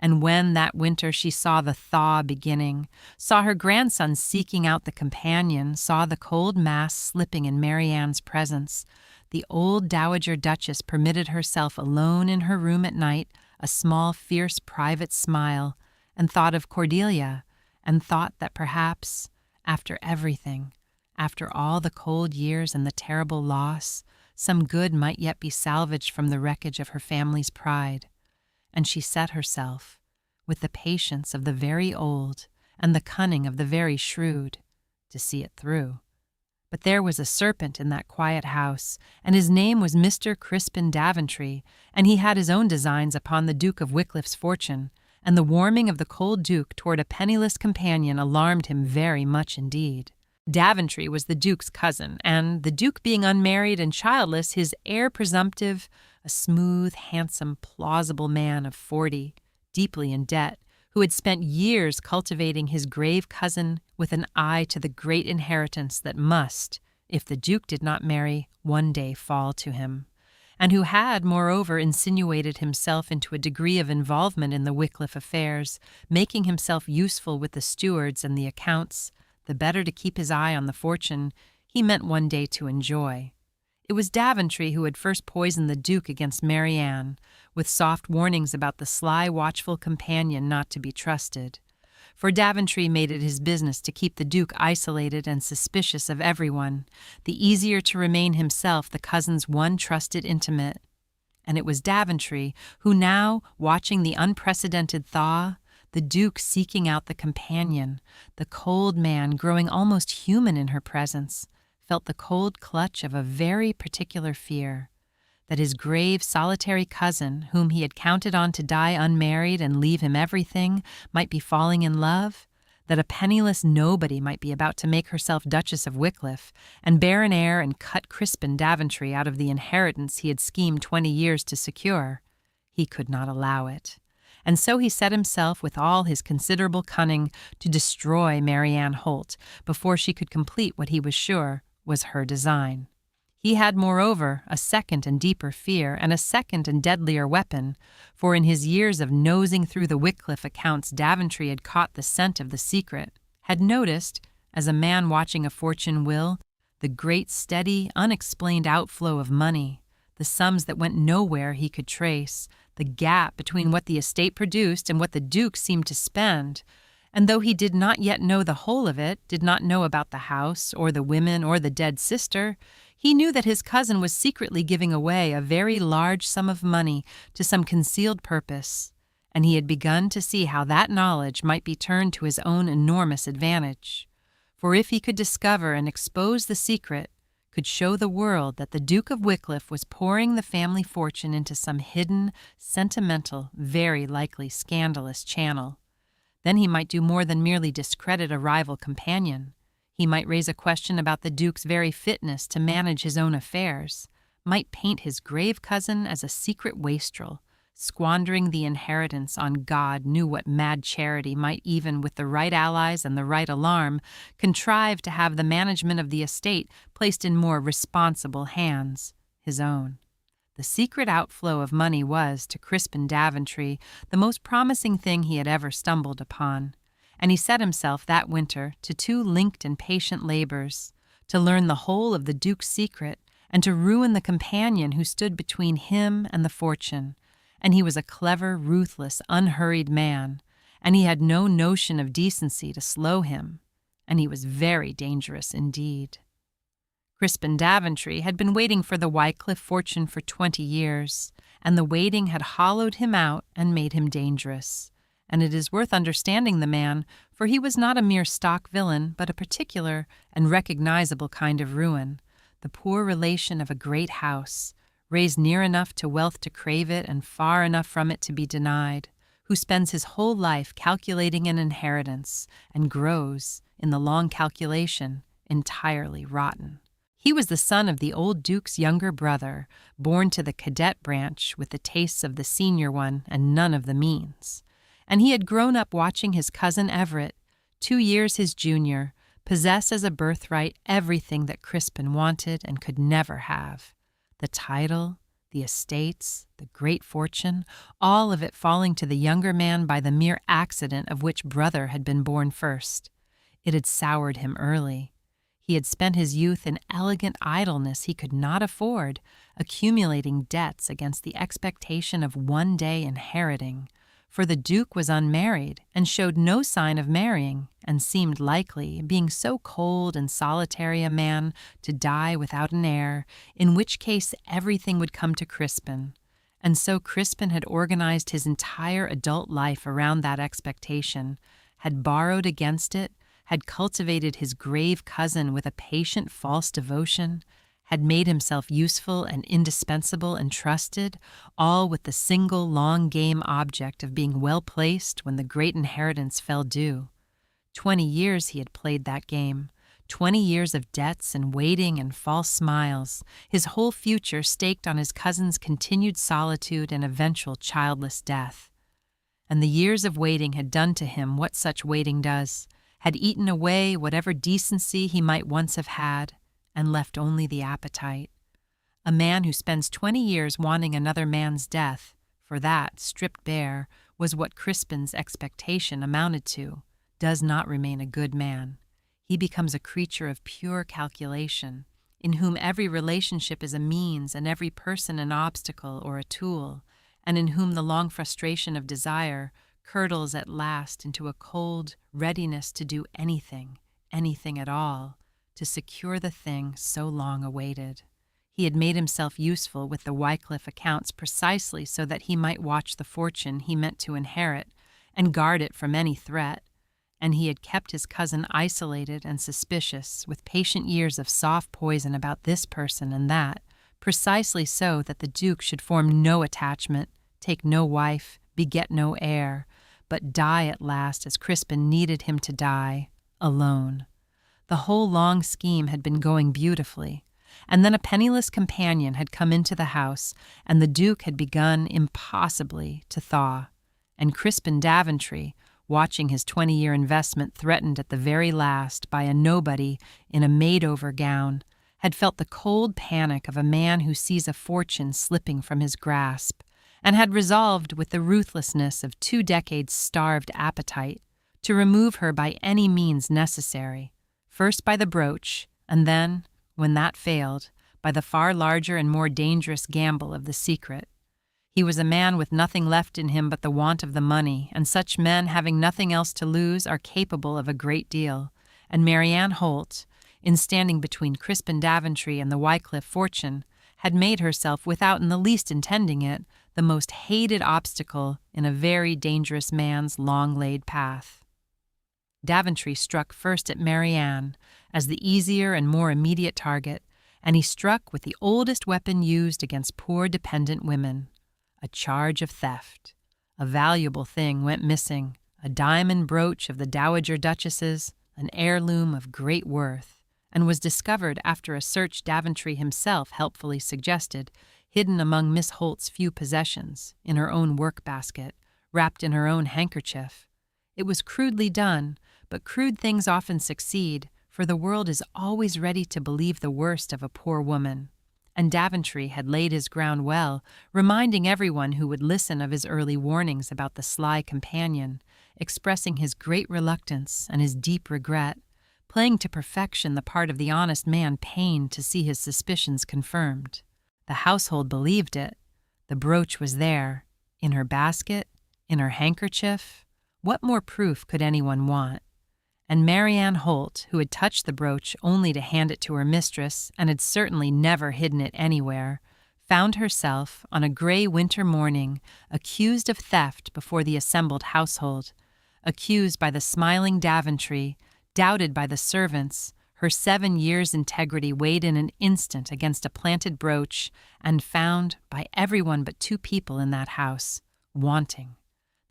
And when that winter she saw the thaw beginning, saw her grandson seeking out the companion, saw the cold mass slipping in Marianne's presence, the old dowager duchess permitted herself alone in her room at night a small, fierce, private smile, and thought of Cordelia, and thought that perhaps, after everything, after all the cold years and the terrible loss, some good might yet be salvaged from the wreckage of her family's pride. And she set herself, with the patience of the very old and the cunning of the very shrewd, to see it through. But there was a serpent in that quiet house, and his name was Mr. Crispin Daventry, and he had his own designs upon the Duke of Wycliffe's fortune, and the warming of the cold Duke toward a penniless companion alarmed him very much indeed. Daventry was the Duke's cousin, and, the Duke being unmarried and childless, his heir presumptive, a smooth, handsome, plausible man of 40, deeply in debt, who had spent years cultivating his grave cousin with an eye to the great inheritance that must, if the Duke did not marry, one day fall to him, and who had, moreover, insinuated himself into a degree of involvement in the Wycliffe affairs, making himself useful with the stewards and the accounts, the better to keep his eye on the fortune he meant one day to enjoy. It was Daventry who had first poisoned the Duke against Marianne, with soft warnings about the sly, watchful companion not to be trusted. For Daventry made it his business to keep the Duke isolated and suspicious of everyone, the easier to remain himself the cousin's one trusted intimate. And it was Daventry who now, watching the unprecedented thaw, the Duke seeking out the companion, the cold man growing almost human in her presence, felt the cold clutch of a very particular fear, that his grave, solitary cousin, whom he had counted on to die unmarried and leave him everything, might be falling in love, that a penniless nobody might be about to make herself Duchess of Wycliffe, and bear an heir and cut Crispin Daventry out of the inheritance he had schemed 20 years to secure. He could not allow it. And so he set himself with all his considerable cunning to destroy Marianne Holt before she could complete what he was sure was her design. He had, moreover, a second and deeper fear and a second and deadlier weapon, for in his years of nosing through the Wycliffe accounts Daventry had caught the scent of the secret, had noticed, as a man watching a fortune will, the the great, steady, unexplained outflow of money, the sums that went nowhere he could trace, the gap between what the estate produced and what the Duke seemed to spend. And though he did not yet know the whole of it, did not know about the house, or the women, or the dead sister, he knew that his cousin was secretly giving away a very large sum of money to some concealed purpose, and he had begun to see how that knowledge might be turned to his own enormous advantage. For if he could discover and expose the secret, could show the world that the Duke of Wycliffe was pouring the family fortune into some hidden, sentimental, very likely scandalous channel, then he might do more than merely discredit a rival companion. He might raise a question about the Duke's very fitness to manage his own affairs, might paint his grave cousin as a secret wastrel, squandering the inheritance on God knew what mad charity, might even, with the right allies and the right alarm, contrive to have the management of the estate placed in more responsible hands, his own. The secret outflow of money was, to Crispin Daventry, the most promising thing he had ever stumbled upon, and he set himself that winter to 2 linked and patient labors, to learn the whole of the Duke's secret and to ruin the companion who stood between him and the fortune. And he was a clever, ruthless, unhurried man, and he had no notion of decency to slow him, and he was very dangerous indeed. Crispin Daventry had been waiting for the Wycliffe fortune for 20 years, and the waiting had hollowed him out and made him dangerous. And it is worth understanding the man, for he was not a mere stock villain, but a particular and recognizable kind of ruin, the poor relation of a great house, raised near enough to wealth to crave it and far enough from it to be denied, who spends his whole life calculating an inheritance and grows, in the long calculation, entirely rotten. He was the son of the old Duke's younger brother, born to the cadet branch with the tastes of the senior one and none of the means. And he had grown up watching his cousin Everett, 2 years his junior, possess as a birthright everything that Crispin wanted and could never have. The title, the estates, the great fortune, all of it falling to the younger man by the mere accident of which brother had been born first. It had soured him early. He had spent his youth in elegant idleness he could not afford, accumulating debts against the expectation of one day inheriting, for the Duke was unmarried and showed no sign of marrying, and seemed likely, being so cold and solitary a man, to die without an heir, in which case everything would come to Crispin. And so Crispin had organized his entire adult life around that expectation, had borrowed against it, had cultivated his grave cousin with a patient false devotion, had made himself useful and indispensable and trusted, all with the single long-game object of being well-placed when the great inheritance fell due. 20 years he had played that game, 20 years of debts and waiting and false smiles, his whole future staked on his cousin's continued solitude and eventual childless death. And the years of waiting had done to him what such waiting does, had eaten away whatever decency he might once have had, and left only the appetite. A man who spends 20 years wanting another man's death, for that, stripped bare, was what Crispin's expectation amounted to, does not remain a good man. He becomes a creature of pure calculation, in whom every relationship is a means and every person an obstacle or a tool, and in whom the long frustration of desire curdles at last into a cold readiness to do anything, anything at all, to secure the thing so long awaited. He had made himself useful with the Wycliffe accounts precisely so that he might watch the fortune he meant to inherit and guard it from any threat, and he had kept his cousin isolated and suspicious with patient years of soft poison about this person and that, precisely so that the Duke should form no attachment, take no wife, beget no heir, but die at last as Crispin needed him to die, alone. The whole long scheme had been going beautifully, and then a penniless companion had come into the house, and the Duke had begun impossibly to thaw, and Crispin Daventry, watching his 20-year investment threatened at the very last by a nobody in a made-over gown, had felt the cold panic of a man who sees a fortune slipping from his grasp, and had resolved with the ruthlessness of 2 decades' starved appetite to remove her by any means necessary, first by the brooch, and then, when that failed, by the far larger and more dangerous gamble of the secret. He was a man with nothing left in him but the want of the money, and such men, having nothing else to lose, are capable of a great deal. And Marianne Holt, in standing between Crispin Daventry and the Wycliffe fortune, had made herself, without in the least intending it, the most hated obstacle in a very dangerous man's long-laid path. Daventry struck first at Marianne as the easier and more immediate target, and he struck with the oldest weapon used against poor dependent women. A charge of theft. A valuable thing went missing, a diamond brooch of the Dowager Duchess's, an heirloom of great worth, and was discovered after a search Daventry himself helpfully suggested, hidden among Miss Holt's few possessions, in her own work-basket, wrapped in her own handkerchief. It was crudely done, but crude things often succeed, for the world is always ready to believe the worst of a poor woman. And Daventry had laid his ground well, reminding everyone who would listen of his early warnings about the sly companion, expressing his great reluctance and his deep regret, playing to perfection the part of the honest man pained to see his suspicions confirmed. The household believed it. The brooch was there, in her basket, in her handkerchief. What more proof could anyone want? And Marianne Holt, who had touched the brooch only to hand it to her mistress and had certainly never hidden it anywhere, found herself, on a gray winter morning, accused of theft before the assembled household, accused by the smiling Daventry, doubted by the servants, her 7 years' integrity weighed in an instant against a planted brooch, and found, by everyone but 2 people in that house, wanting.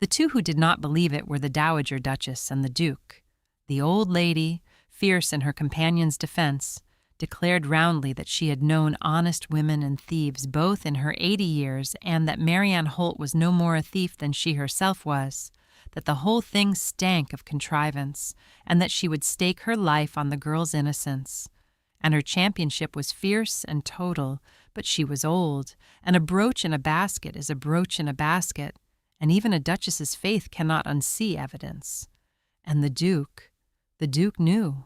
The 2 who did not believe it were the Dowager Duchess and the Duke. The old lady, fierce in her companion's defense, declared roundly that she had known honest women and thieves both in her 80 years, and that Marianne Holt was no more a thief than she herself was, that the whole thing stank of contrivance, and that she would stake her life on the girl's innocence. And her championship was fierce and total, but she was old, and a brooch in a basket is a brooch in a basket, and even a duchess's faith cannot unsee evidence. And the Duke knew.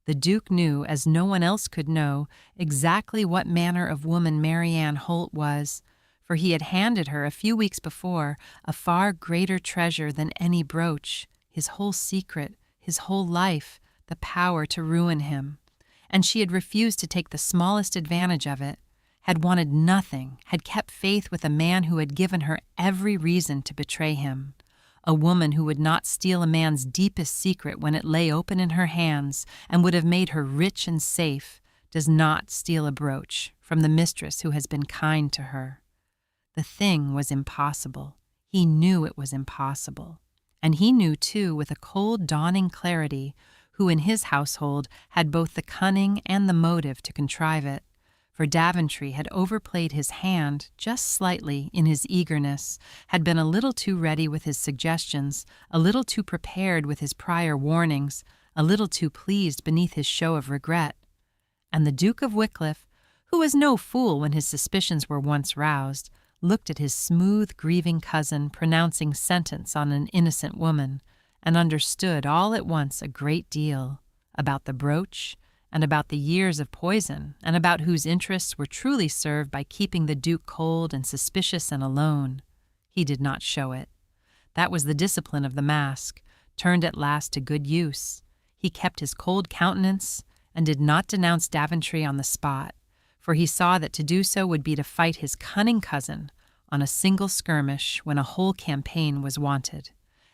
The Duke knew, as no one else could know, exactly what manner of woman Marianne Holt was, for he had handed her a few weeks before a far greater treasure than any brooch, his whole secret, his whole life, the power to ruin him. And she had refused to take the smallest advantage of it, had wanted nothing, had kept faith with a man who had given her every reason to betray him. A woman who would not steal a man's deepest secret when it lay open in her hands and would have made her rich and safe, does not steal a brooch from the mistress who has been kind to her. The thing was impossible. He knew it was impossible. And he knew, too, with a cold, dawning clarity, who in his household had both the cunning and the motive to contrive it. For Daventry had overplayed his hand just slightly in his eagerness, had been a little too ready with his suggestions, a little too prepared with his prior warnings, a little too pleased beneath his show of regret. And the Duke of Wycliffe, who was no fool when his suspicions were once roused, looked at his smooth, grieving cousin pronouncing sentence on an innocent woman, and understood all at once a great deal about the brooch, and about the years of poison, and about whose interests were truly served by keeping the Duke cold and suspicious and alone. He did not show it. That was the discipline of the mask, turned at last to good use. He kept his cold countenance, and did not denounce Daventry on the spot, for he saw that to do so would be to fight his cunning cousin on a single skirmish when a whole campaign was wanted.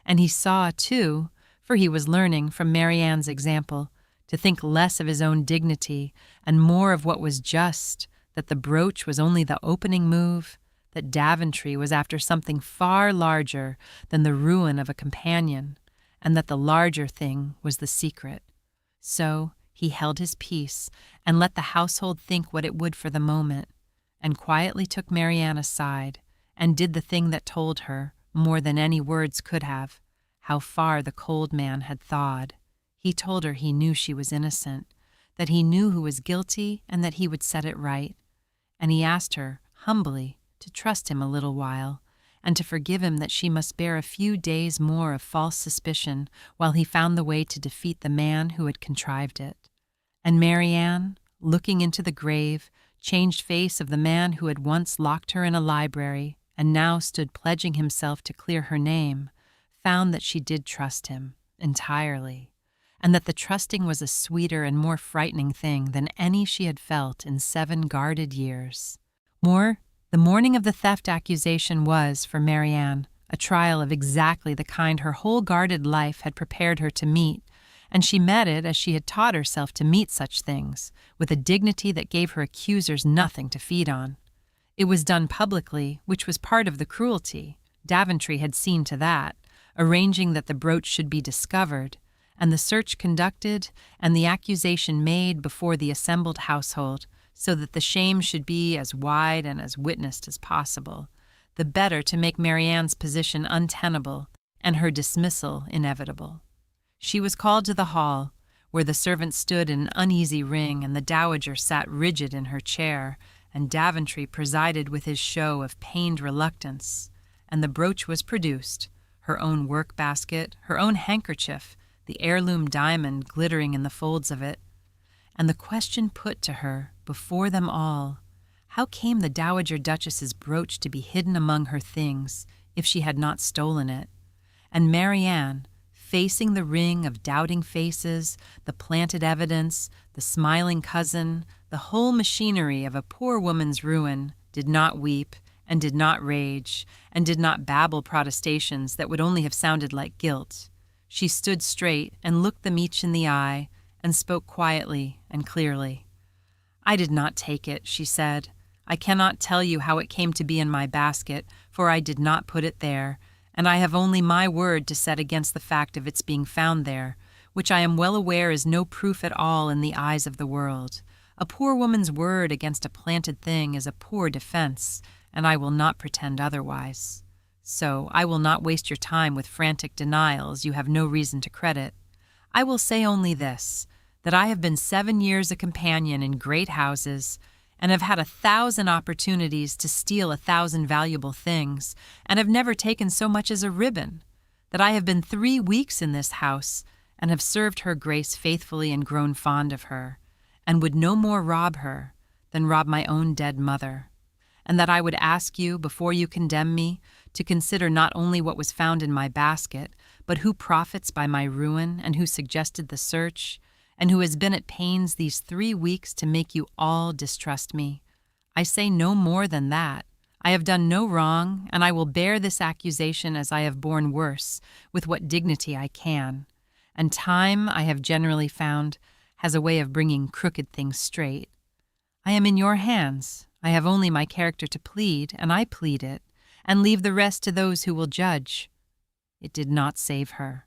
And he saw, too, for he was learning from Marianne's example, to think less of his own dignity and more of what was just, that the brooch was only the opening move, that Daventry was after something far larger than the ruin of a companion, and that the larger thing was the secret. So he held his peace and let the household think what it would for the moment, and quietly took Marianne aside and did the thing that told her, more than any words could have, how far the cold man had thawed. He told her he knew she was innocent, that he knew who was guilty and that he would set it right. And he asked her, humbly, to trust him a little while, and to forgive him that she must bear a few days more of false suspicion while he found the way to defeat the man who had contrived it. And Marianne, looking into the grave, changed face of the man who had once locked her in a library and now stood pledging himself to clear her name, found that she did trust him entirely, and that the trusting was a sweeter and more frightening thing than any she had felt in 7 guarded years. More, the morning of the theft accusation was, for Marianne, a trial of exactly the kind her whole guarded life had prepared her to meet, and she met it as she had taught herself to meet such things, with a dignity that gave her accusers nothing to feed on. It was done publicly, which was part of the cruelty. Daventry had seen to that, arranging that the brooch should be discovered, and the search conducted, and the accusation made before the assembled household, so that the shame should be as wide and as witnessed as possible, the better to make Marianne's position untenable and her dismissal inevitable. She was called to the hall, where the servants stood in an uneasy ring and the dowager sat rigid in her chair, and Daventry presided with his show of pained reluctance, and the brooch was produced, her own work-basket, her own handkerchief, the heirloom diamond glittering in the folds of it, and the question put to her, before them all, how came the Dowager Duchess's brooch to be hidden among her things if she had not stolen it? And Marianne, facing the ring of doubting faces, the planted evidence, the smiling cousin, the whole machinery of a poor woman's ruin, did not weep and did not rage and did not babble protestations that would only have sounded like guilt. She stood straight and looked them each in the eye and spoke quietly and clearly. "I did not take it," she said. "I cannot tell you how it came to be in my basket, for I did not put it there, and I have only my word to set against the fact of its being found there, which I am well aware is no proof at all in the eyes of the world. A poor woman's word against a planted thing is a poor defense, and I will not pretend otherwise. So I will not waste your time with frantic denials you have no reason to credit. I will say only this, that I have been 7 years a companion in great houses, and have had 1,000 opportunities to steal 1,000 valuable things, and have never taken so much as a ribbon, that I have been 3 weeks in this house, and have served her grace faithfully and grown fond of her, and would no more rob her than rob my own dead mother, and that I would ask you, before you condemn me, to consider not only what was found in my basket, but who profits by my ruin, and who suggested the search, and who has been at pains these 3 weeks to make you all distrust me. I say no more than that. I have done no wrong, and I will bear this accusation as I have borne worse, with what dignity I can. And time, I have generally found, has a way of bringing crooked things straight. I am in your hands. I have only my character to plead, and I plead it, and leave the rest to those who will judge." It did not save her.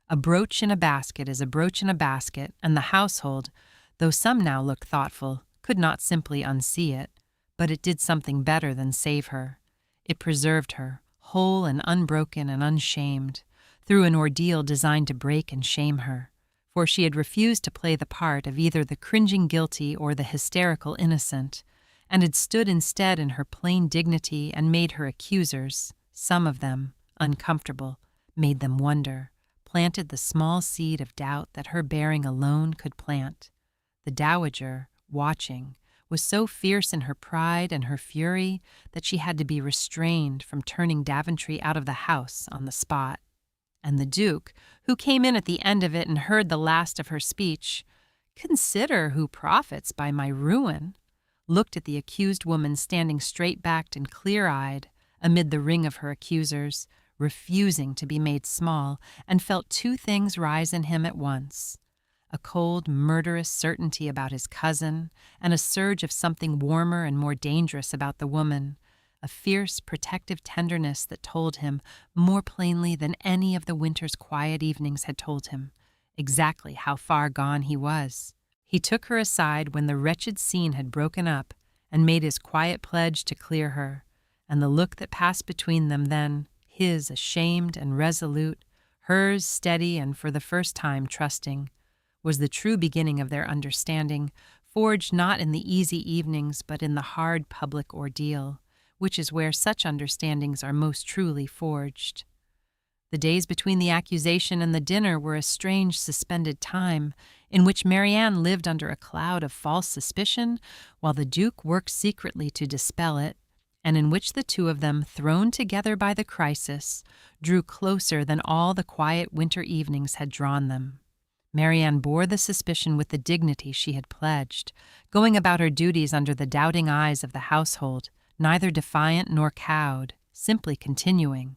A brooch in a basket is a brooch in a basket, and the household, though some now looked thoughtful, could not simply unsee it, but it did something better than save her. It preserved her, whole and unbroken and unshamed, through an ordeal designed to break and shame her, for she had refused to play the part of either the cringing guilty or the hysterical innocent, and had stood instead in her plain dignity and made her accusers, some of them, uncomfortable, made them wonder, planted the small seed of doubt that her bearing alone could plant. The dowager, watching, was so fierce in her pride and her fury that she had to be restrained from turning Daventry out of the house on the spot. And the Duke, who came in at the end of it and heard the last of her speech, "Consider who profits by my ruin," looked at the accused woman standing straight-backed and clear-eyed amid the ring of her accusers, refusing to be made small, and felt 2 things rise in him at once: a cold, murderous certainty about his cousin, and a surge of something warmer and more dangerous about the woman, a fierce, protective tenderness that told him, more plainly than any of the winter's quiet evenings had told him, exactly how far gone he was. He took her aside when the wretched scene had broken up and made his quiet pledge to clear her, and the look that passed between them then, his ashamed and resolute, hers steady and for the first time trusting, was the true beginning of their understanding, forged not in the easy evenings but in the hard public ordeal, which is where such understandings are most truly forged. The days between the accusation and the dinner were a strange suspended time in which Marianne lived under a cloud of false suspicion while the Duke worked secretly to dispel it, and in which the two of them, thrown together by the crisis, drew closer than all the quiet winter evenings had drawn them. Marianne bore the suspicion with the dignity she had pledged, going about her duties under the doubting eyes of the household, neither defiant nor cowed, simply continuing,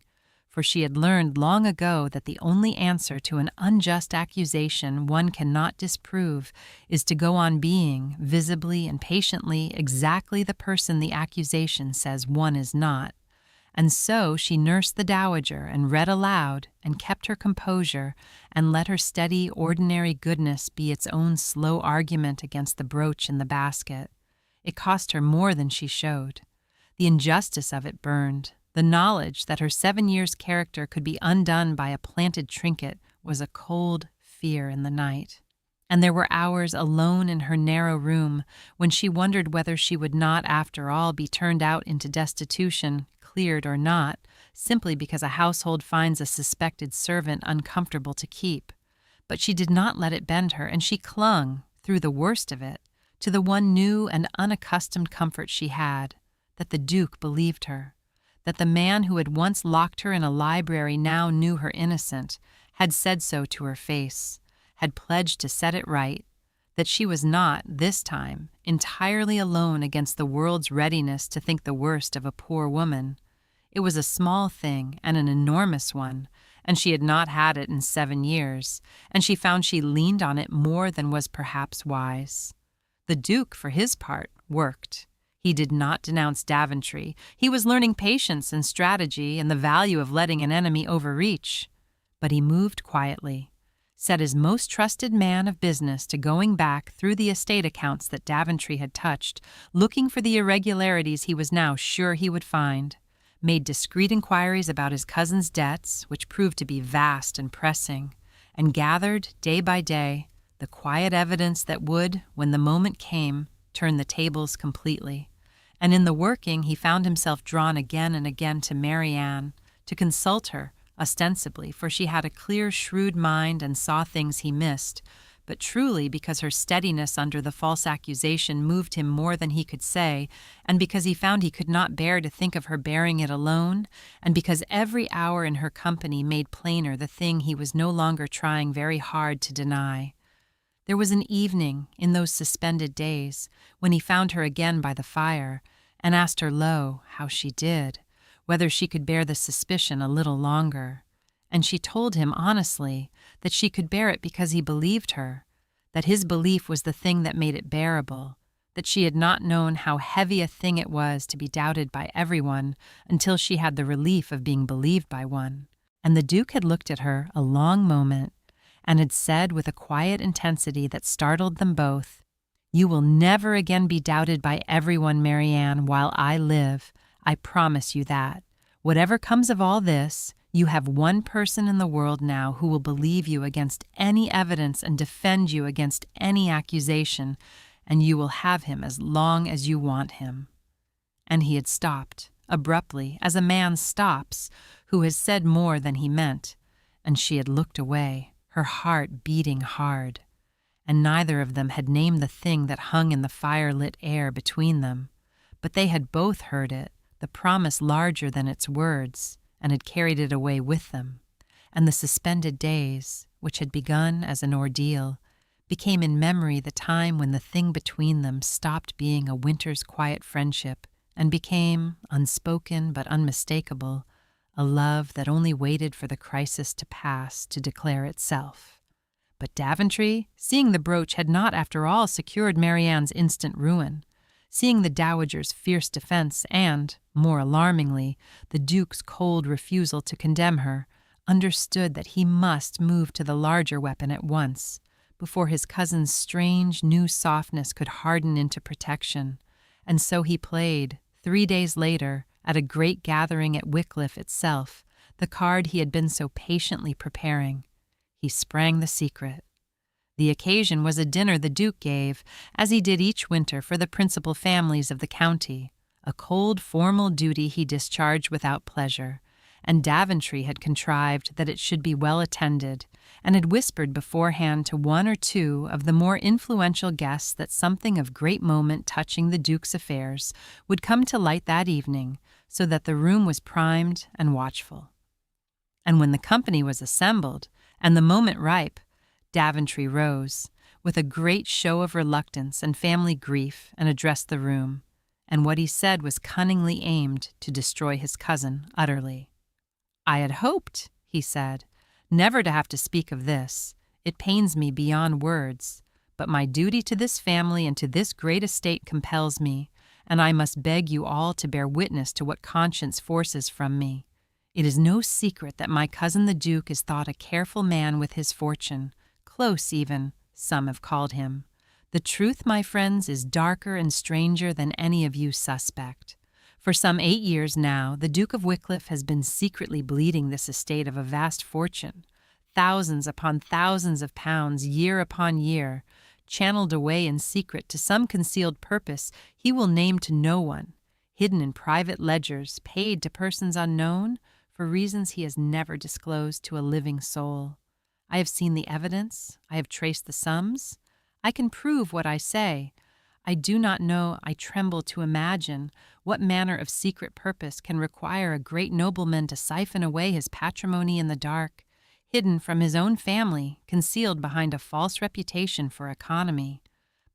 for she had learned long ago that the only answer to an unjust accusation one cannot disprove is to go on being, visibly and patiently, exactly the person the accusation says one is not. And so she nursed the dowager and read aloud and kept her composure and let her steady, ordinary goodness be its own slow argument against the brooch in the basket. It cost her more than she showed. The injustice of it burned. The knowledge that her 7 years' character could be undone by a planted trinket was a cold fear in the night. And there were hours alone in her narrow room when she wondered whether she would not, after all, be turned out into destitution, cleared or not, simply because a household finds a suspected servant uncomfortable to keep. But she did not let it bend her, and she clung, through the worst of it, to the one new and unaccustomed comfort she had, that the Duke believed her, that the man who had once locked her in a library now knew her innocent, had said so to her face, had pledged to set it right, that she was not, this time, entirely alone against the world's readiness to think the worst of a poor woman. It was a small thing and an enormous one, and she had not had it in 7 years, and she found she leaned on it more than was perhaps wise. The Duke, for his part, worked. He did not denounce Daventry. He was learning patience and strategy and the value of letting an enemy overreach. But he moved quietly, set his most trusted man of business to going back through the estate accounts that Daventry had touched, looking for the irregularities he was now sure he would find, made discreet inquiries about his cousin's debts, which proved to be vast and pressing, and gathered, day by day, the quiet evidence that would, when the moment came, turn the tables completely. And in the working he found himself drawn again and again to Marianne, to consult her, ostensibly, for she had a clear, shrewd mind and saw things he missed, but truly because her steadiness under the false accusation moved him more than he could say, and because he found he could not bear to think of her bearing it alone, and because every hour in her company made plainer the thing he was no longer trying very hard to deny. There was an evening, in those suspended days, when he found her again by the fire, and asked her low how she did, whether she could bear the suspicion a little longer. And she told him honestly that she could bear it because he believed her, that his belief was the thing that made it bearable, that she had not known how heavy a thing it was to be doubted by everyone until she had the relief of being believed by one. And the Duke had looked at her a long moment, and had said with a quiet intensity that startled them both, "You will never again be doubted by everyone, Marianne, while I live. I promise you that. Whatever comes of all this, you have one person in the world now who will believe you against any evidence and defend you against any accusation, and you will have him as long as you want him." And he had stopped, abruptly, as a man stops, who has said more than he meant, and she had looked away, her heart beating hard, and neither of them had named the thing that hung in the fire-lit air between them, but they had both heard it, the promise larger than its words, and had carried it away with them, and the suspended days, which had begun as an ordeal, became in memory the time when the thing between them stopped being a winter's quiet friendship and became, unspoken but unmistakable, a love that only waited for the crisis to pass to declare itself. But Daventry, seeing the brooch, had not after all secured Marianne's instant ruin. Seeing the dowager's fierce defense and, more alarmingly, the Duke's cold refusal to condemn her, understood that he must move to the larger weapon at once, before his cousin's strange new softness could harden into protection, and so he played, 3 days later, at a great gathering at Wycliffe itself, the card he had been so patiently preparing. He sprang the secret. The occasion was a dinner the Duke gave, as he did each winter for the principal families of the county, a cold, formal duty he discharged without pleasure, and Daventry had contrived that it should be well attended, and had whispered beforehand to one or two of the more influential guests that something of great moment touching the Duke's affairs would come to light that evening, so that the room was primed and watchful. And when the company was assembled, and the moment ripe, Daventry rose, with a great show of reluctance and family grief, and addressed the room, and what he said was cunningly aimed to destroy his cousin utterly. "I had hoped," he said, "never to have to speak of this. It pains me beyond words, but my duty to this family and to this great estate compels me, and I must beg you all to bear witness to what conscience forces from me. It is no secret that my cousin the Duke is thought a careful man with his fortune, close even, some have called him. The truth, my friends, is darker and stranger than any of you suspect. For some 8 years now, the Duke of Wycliffe has been secretly bleeding this estate of a vast fortune, thousands upon thousands of pounds year upon year, channeled away in secret to some concealed purpose he will name to no one, hidden in private ledgers, paid to persons unknown, for reasons he has never disclosed to a living soul. I have seen the evidence, I have traced the sums, I can prove what I say. I do not know, I tremble to imagine, what manner of secret purpose can require a great nobleman to siphon away his patrimony in the dark, hidden from his own family, concealed behind a false reputation for economy.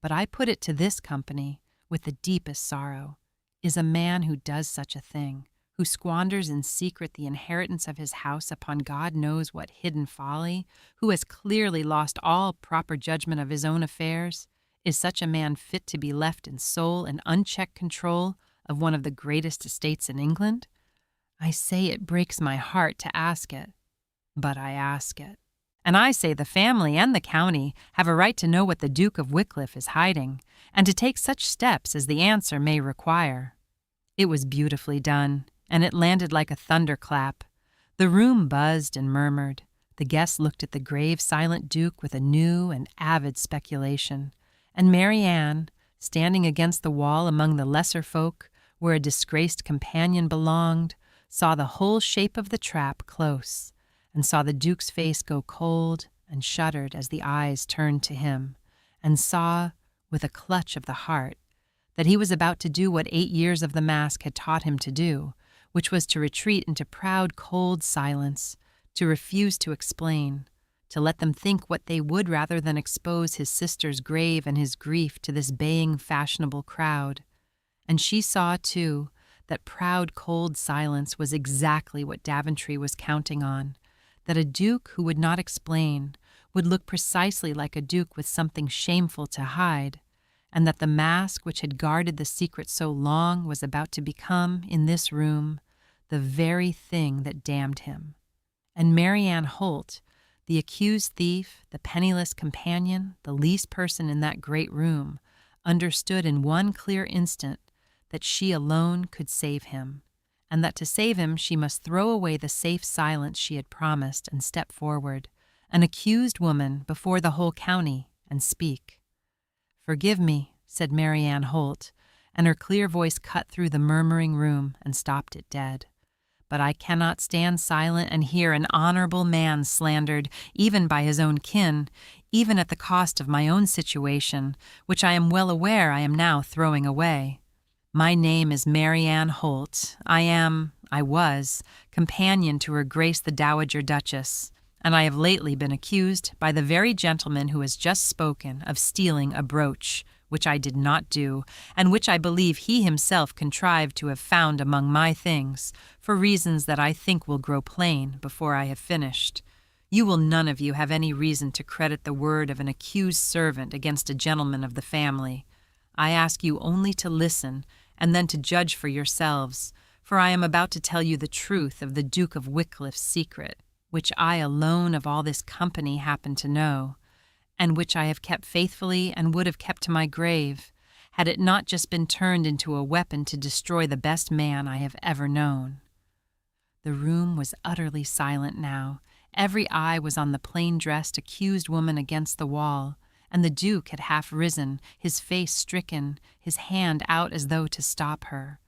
But I put it to this company, with the deepest sorrow, is a man who does such a thing, who squanders in secret the inheritance of his house upon God knows what hidden folly, who has clearly lost all proper judgment of his own affairs, is such a man fit to be left in sole and unchecked control of one of the greatest estates in England? I say it breaks my heart to ask it, but I ask it. And I say the family and the county have a right to know what the Duke of Wycliffe is hiding, and to take such steps as the answer may require." It was beautifully done, and it landed like a thunderclap. The room buzzed and murmured. The guests looked at the grave, silent Duke with a new and avid speculation, and Marianne, standing against the wall among the lesser folk, where a disgraced companion belonged, saw the whole shape of the trap close, and saw the Duke's face go cold, and shuddered as the eyes turned to him, and saw, with a clutch of the heart, that he was about to do what 8 years of the mask had taught him to do, which was to retreat into proud, cold silence, to refuse to explain, to let them think what they would rather than expose his sister's grave and his grief to this baying, fashionable crowd. And she saw, too, that proud, cold silence was exactly what Daventry was counting on, that a duke who would not explain would look precisely like a duke with something shameful to hide, and that the mask which had guarded the secret so long was about to become, in this room, the very thing that damned him. And Marianne Holt, the accused thief, the penniless companion, the least person in that great room, understood in one clear instant that she alone could save him, and that to save him she must throw away the safe silence she had promised and step forward, an accused woman before the whole county, and speak. "Forgive me," said Marianne Holt, and her clear voice cut through the murmuring room and stopped it dead. "But I cannot stand silent and hear an honorable man slandered, even by his own kin, even at the cost of my own situation, which I am well aware I am now throwing away. My name is Marianne Holt. I was, companion to Her Grace the Dowager Duchess, and I have lately been accused by the very gentleman who has just spoken of stealing a brooch, which I did not do, and which I believe he himself contrived to have found among my things, for reasons that I think will grow plain before I have finished. You will none of you have any reason to credit the word of an accused servant against a gentleman of the family. I ask you only to listen, and then to judge for yourselves, for I am about to tell you the truth of the Duke of Wycliffe's secret, which I alone of all this company happen to know, and which I have kept faithfully and would have kept to my grave, had it not just been turned into a weapon to destroy the best man I have ever known." The room was utterly silent now. Every eye was on the plain-dressed, accused woman against the wall, and the Duke had half risen, his face stricken, his hand out as though to stop her.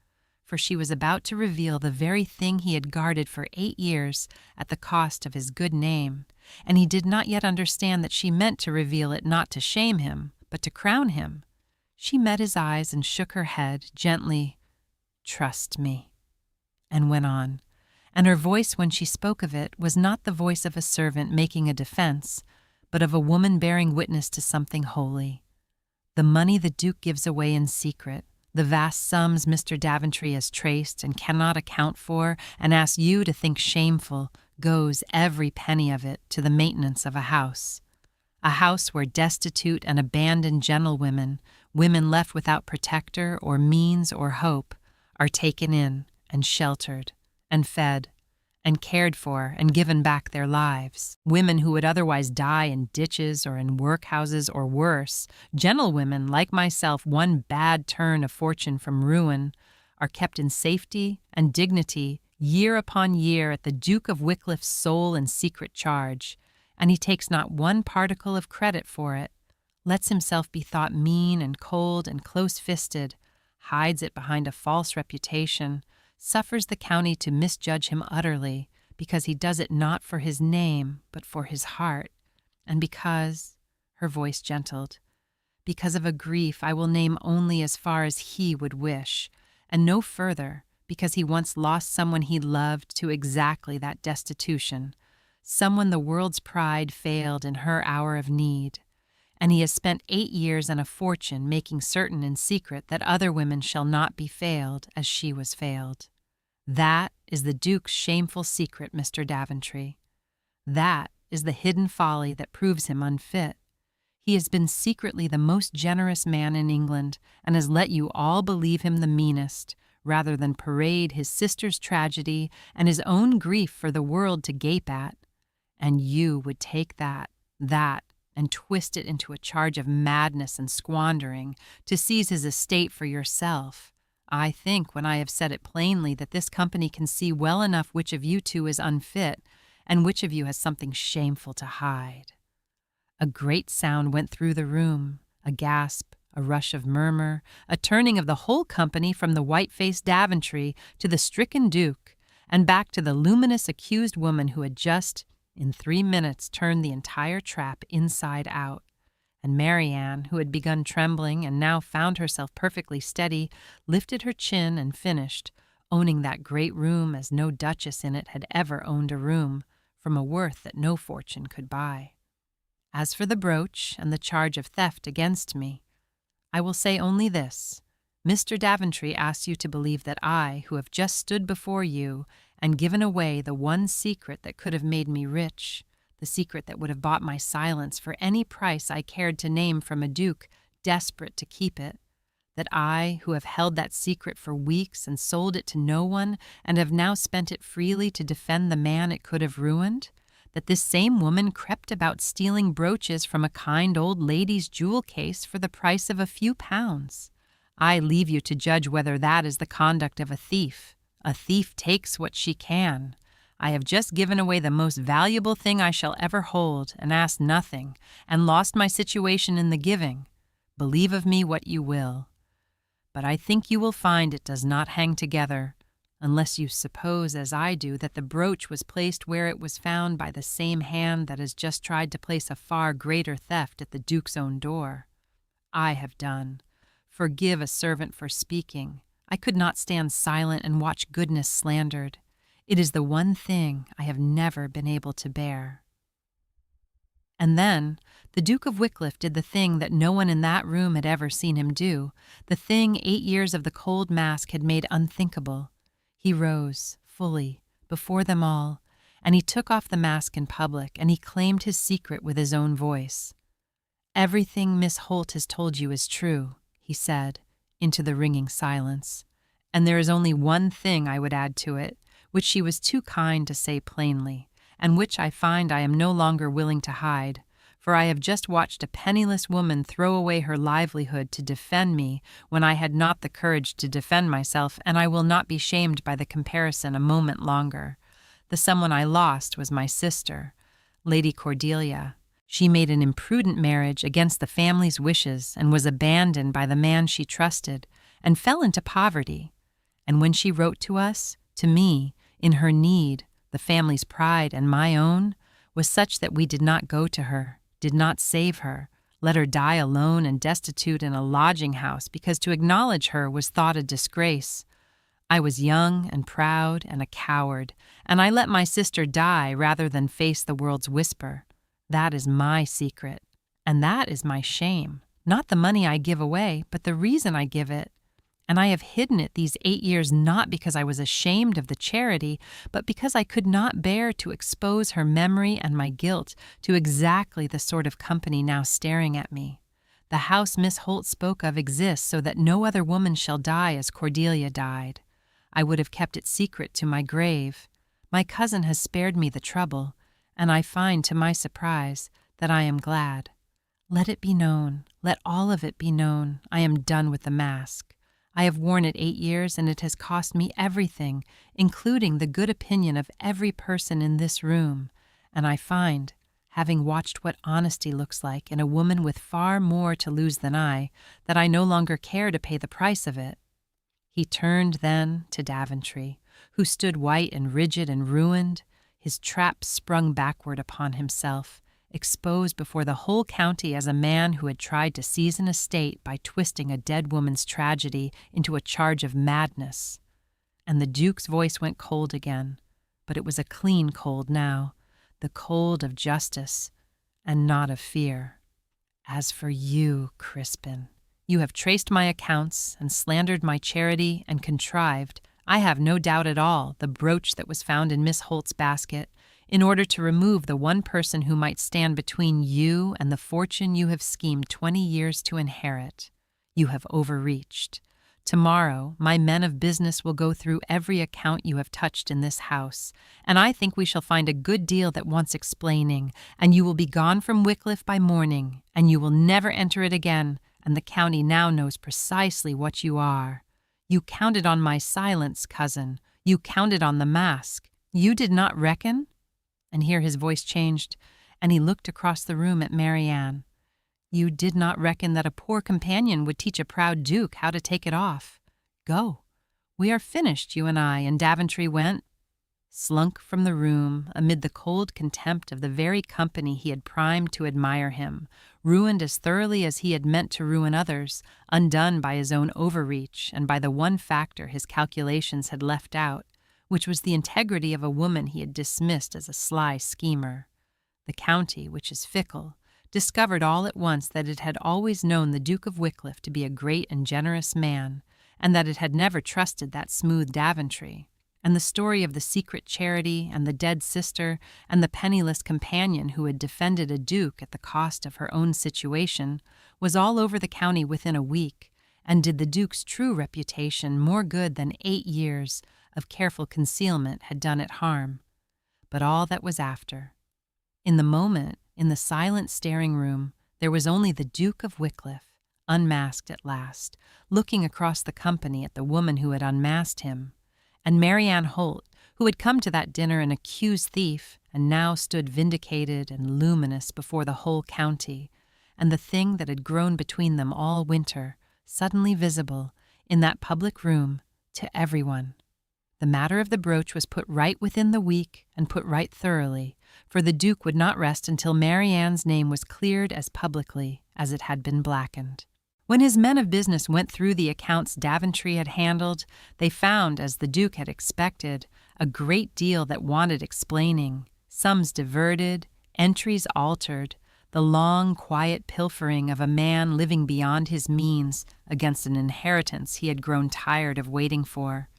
for she was about to reveal the very thing he had guarded for 8 years at the cost of his good name, and he did not yet understand that she meant to reveal it not to shame him, but to crown him. She met his eyes and shook her head gently. "Trust me," and went on. And her voice when she spoke of it was not the voice of a servant making a defense, but of a woman bearing witness to something holy. The money the Duke gives away in secret, the vast sums Mr. Daventry has traced and cannot account for and asks you to think shameful, goes, every penny of it, to the maintenance of a house where destitute and abandoned gentlewomen, women left without protector or means or hope, are taken in and sheltered and fed and cared for and given back their lives. Women who would otherwise die in ditches or in workhouses or worse, gentlewomen like myself, one bad turn of fortune from ruin, are kept in safety and dignity year upon year at the Duke of Wycliffe's sole and secret charge, and he takes not one particle of credit for it, lets himself be thought mean and cold and close-fisted, hides it behind a false reputation, suffers the county to misjudge him utterly, because he does it not for his name, but for his heart, and because, her voice gentled, because of a grief I will name only as far as he would wish, and no further, because he once lost someone he loved to exactly that destitution, someone the world's pride failed in her hour of need, and he has spent 8 years and a fortune making certain in secret that other women shall not be failed as she was failed. That is the Duke's shameful secret, Mr. Daventry. That is the hidden folly that proves him unfit. He has been secretly the most generous man in England, and has let you all believe him the meanest, rather than parade his sister's tragedy and his own grief for the world to gape at. And you would take that, and twist it into a charge of madness and squandering, to seize his estate for yourself. I think, when I have said it plainly, that this company can see well enough which of you two is unfit, and which of you has something shameful to hide. A great sound went through the room, a gasp, a rush of murmur, a turning of the whole company from the white-faced Daventry to the stricken Duke, and back to the luminous accused woman who had just, in 3 minutes, turned the entire trap inside out. And Marianne, who had begun trembling and now found herself perfectly steady, lifted her chin and finished, owning that great room as no duchess in it had ever owned a room, from a worth that no fortune could buy. As for the brooch and the charge of theft against me, I will say only this. Mr. Daventry asks you to believe that I, who have just stood before you and given away the one secret that could have made me rich, the secret that would have bought my silence for any price I cared to name from a duke desperate to keep it, that I, who have held that secret for weeks and sold it to no one and have now spent it freely to defend the man it could have ruined, that this same woman crept about stealing brooches from a kind old lady's jewel case for the price of a few pounds. I leave you to judge whether that is the conduct of a thief. A thief takes what she can. I have just given away the most valuable thing I shall ever hold, and asked nothing, and lost my situation in the giving. Believe of me what you will. But I think you will find it does not hang together, unless you suppose, as I do, that the brooch was placed where it was found by the same hand that has just tried to place a far greater theft at the Duke's own door. I have done. Forgive a servant for speaking. I could not stand silent and watch goodness slandered. It is the one thing I have never been able to bear. And then the Duke of Wycliffe did the thing that no one in that room had ever seen him do, the thing 8 years of the cold mask had made unthinkable. He rose, fully, before them all, and he took off the mask in public, and he claimed his secret with his own voice. "Everything Miss Holt has told you is true," he said, into the ringing silence, "and there is only one thing I would add to it, which she was too kind to say plainly, and which I find I am no longer willing to hide, for I have just watched a penniless woman throw away her livelihood to defend me when I had not the courage to defend myself, and I will not be shamed by the comparison a moment longer. The someone I lost was my sister, Lady Cordelia. She made an imprudent marriage against the family's wishes and was abandoned by the man she trusted, and fell into poverty. And when she wrote to us, to me, in her need, the family's pride and my own, was such that we did not go to her, did not save her, let her die alone and destitute in a lodging house because to acknowledge her was thought a disgrace. I was young and proud and a coward, and I let my sister die rather than face the world's whisper. That is my secret, and that is my shame. Not the money I give away, but the reason I give it. And I have hidden it these 8 years not because I was ashamed of the charity, but because I could not bear to expose her memory and my guilt to exactly the sort of company now staring at me. The house Miss Holt spoke of exists so that no other woman shall die as Cordelia died. I would have kept it secret to my grave. My cousin has spared me the trouble, and I find, to my surprise, that I am glad. Let it be known, let all of it be known, I am done with the mask. I have worn it 8 years, and it has cost me everything, including the good opinion of every person in this room, and I find, having watched what honesty looks like in a woman with far more to lose than I, that I no longer care to pay the price of it. He turned then to Daventry, who stood white and rigid and ruined, his trap sprung backward upon himself, exposed before the whole county as a man who had tried to seize an estate by twisting a dead woman's tragedy into a charge of madness. And the Duke's voice went cold again, but it was a clean cold now, the cold of justice and not of fear. As for you, Crispin, you have traced my accounts and slandered my charity and contrived, I have no doubt at all, the brooch that was found in Miss Holt's basket, in order to remove the one person who might stand between you and the fortune you have schemed 20 years to inherit. You have overreached. Tomorrow, my men of business will go through every account you have touched in this house, and I think we shall find a good deal that wants explaining, and you will be gone from Wycliffe by morning, and you will never enter it again, and the county now knows precisely what you are. You counted on my silence, cousin. You counted on the mask. You did not reckon?" And here his voice changed, and he looked across the room at Marianne. "You did not reckon that a poor companion would teach a proud duke how to take it off. Go. We are finished, you and I," and Daventry went, slunk from the room amid the cold contempt of the very company he had primed to admire him, ruined as thoroughly as he had meant to ruin others, undone by his own overreach and by the one factor his calculations had left out, which was the integrity of a woman he had dismissed as a sly schemer. The county, which is fickle, discovered all at once that it had always known the Duke of Wycliffe to be a great and generous man, and that it had never trusted that smooth Daventry. And the story of the secret charity and the dead sister and the penniless companion who had defended a duke at the cost of her own situation was all over the county within a week, and did the duke's true reputation more good than 8 years of careful concealment had done it harm. But all that was after. In the moment, in the silent staring room, there was only the Duke of Wycliffe, unmasked at last, looking across the company at the woman who had unmasked him, and Marianne Holt, who had come to that dinner an accused thief and now stood vindicated and luminous before the whole county, and the thing that had grown between them all winter, suddenly visible, in that public room, to everyone. The matter of the brooch was put right within the week and put right thoroughly, for the Duke would not rest until Marianne's name was cleared as publicly as it had been blackened. When his men of business went through the accounts Daventry had handled, they found, as the Duke had expected, a great deal that wanted explaining, sums diverted, entries altered, the long, quiet pilfering of a man living beyond his means against an inheritance he had grown tired of waiting for.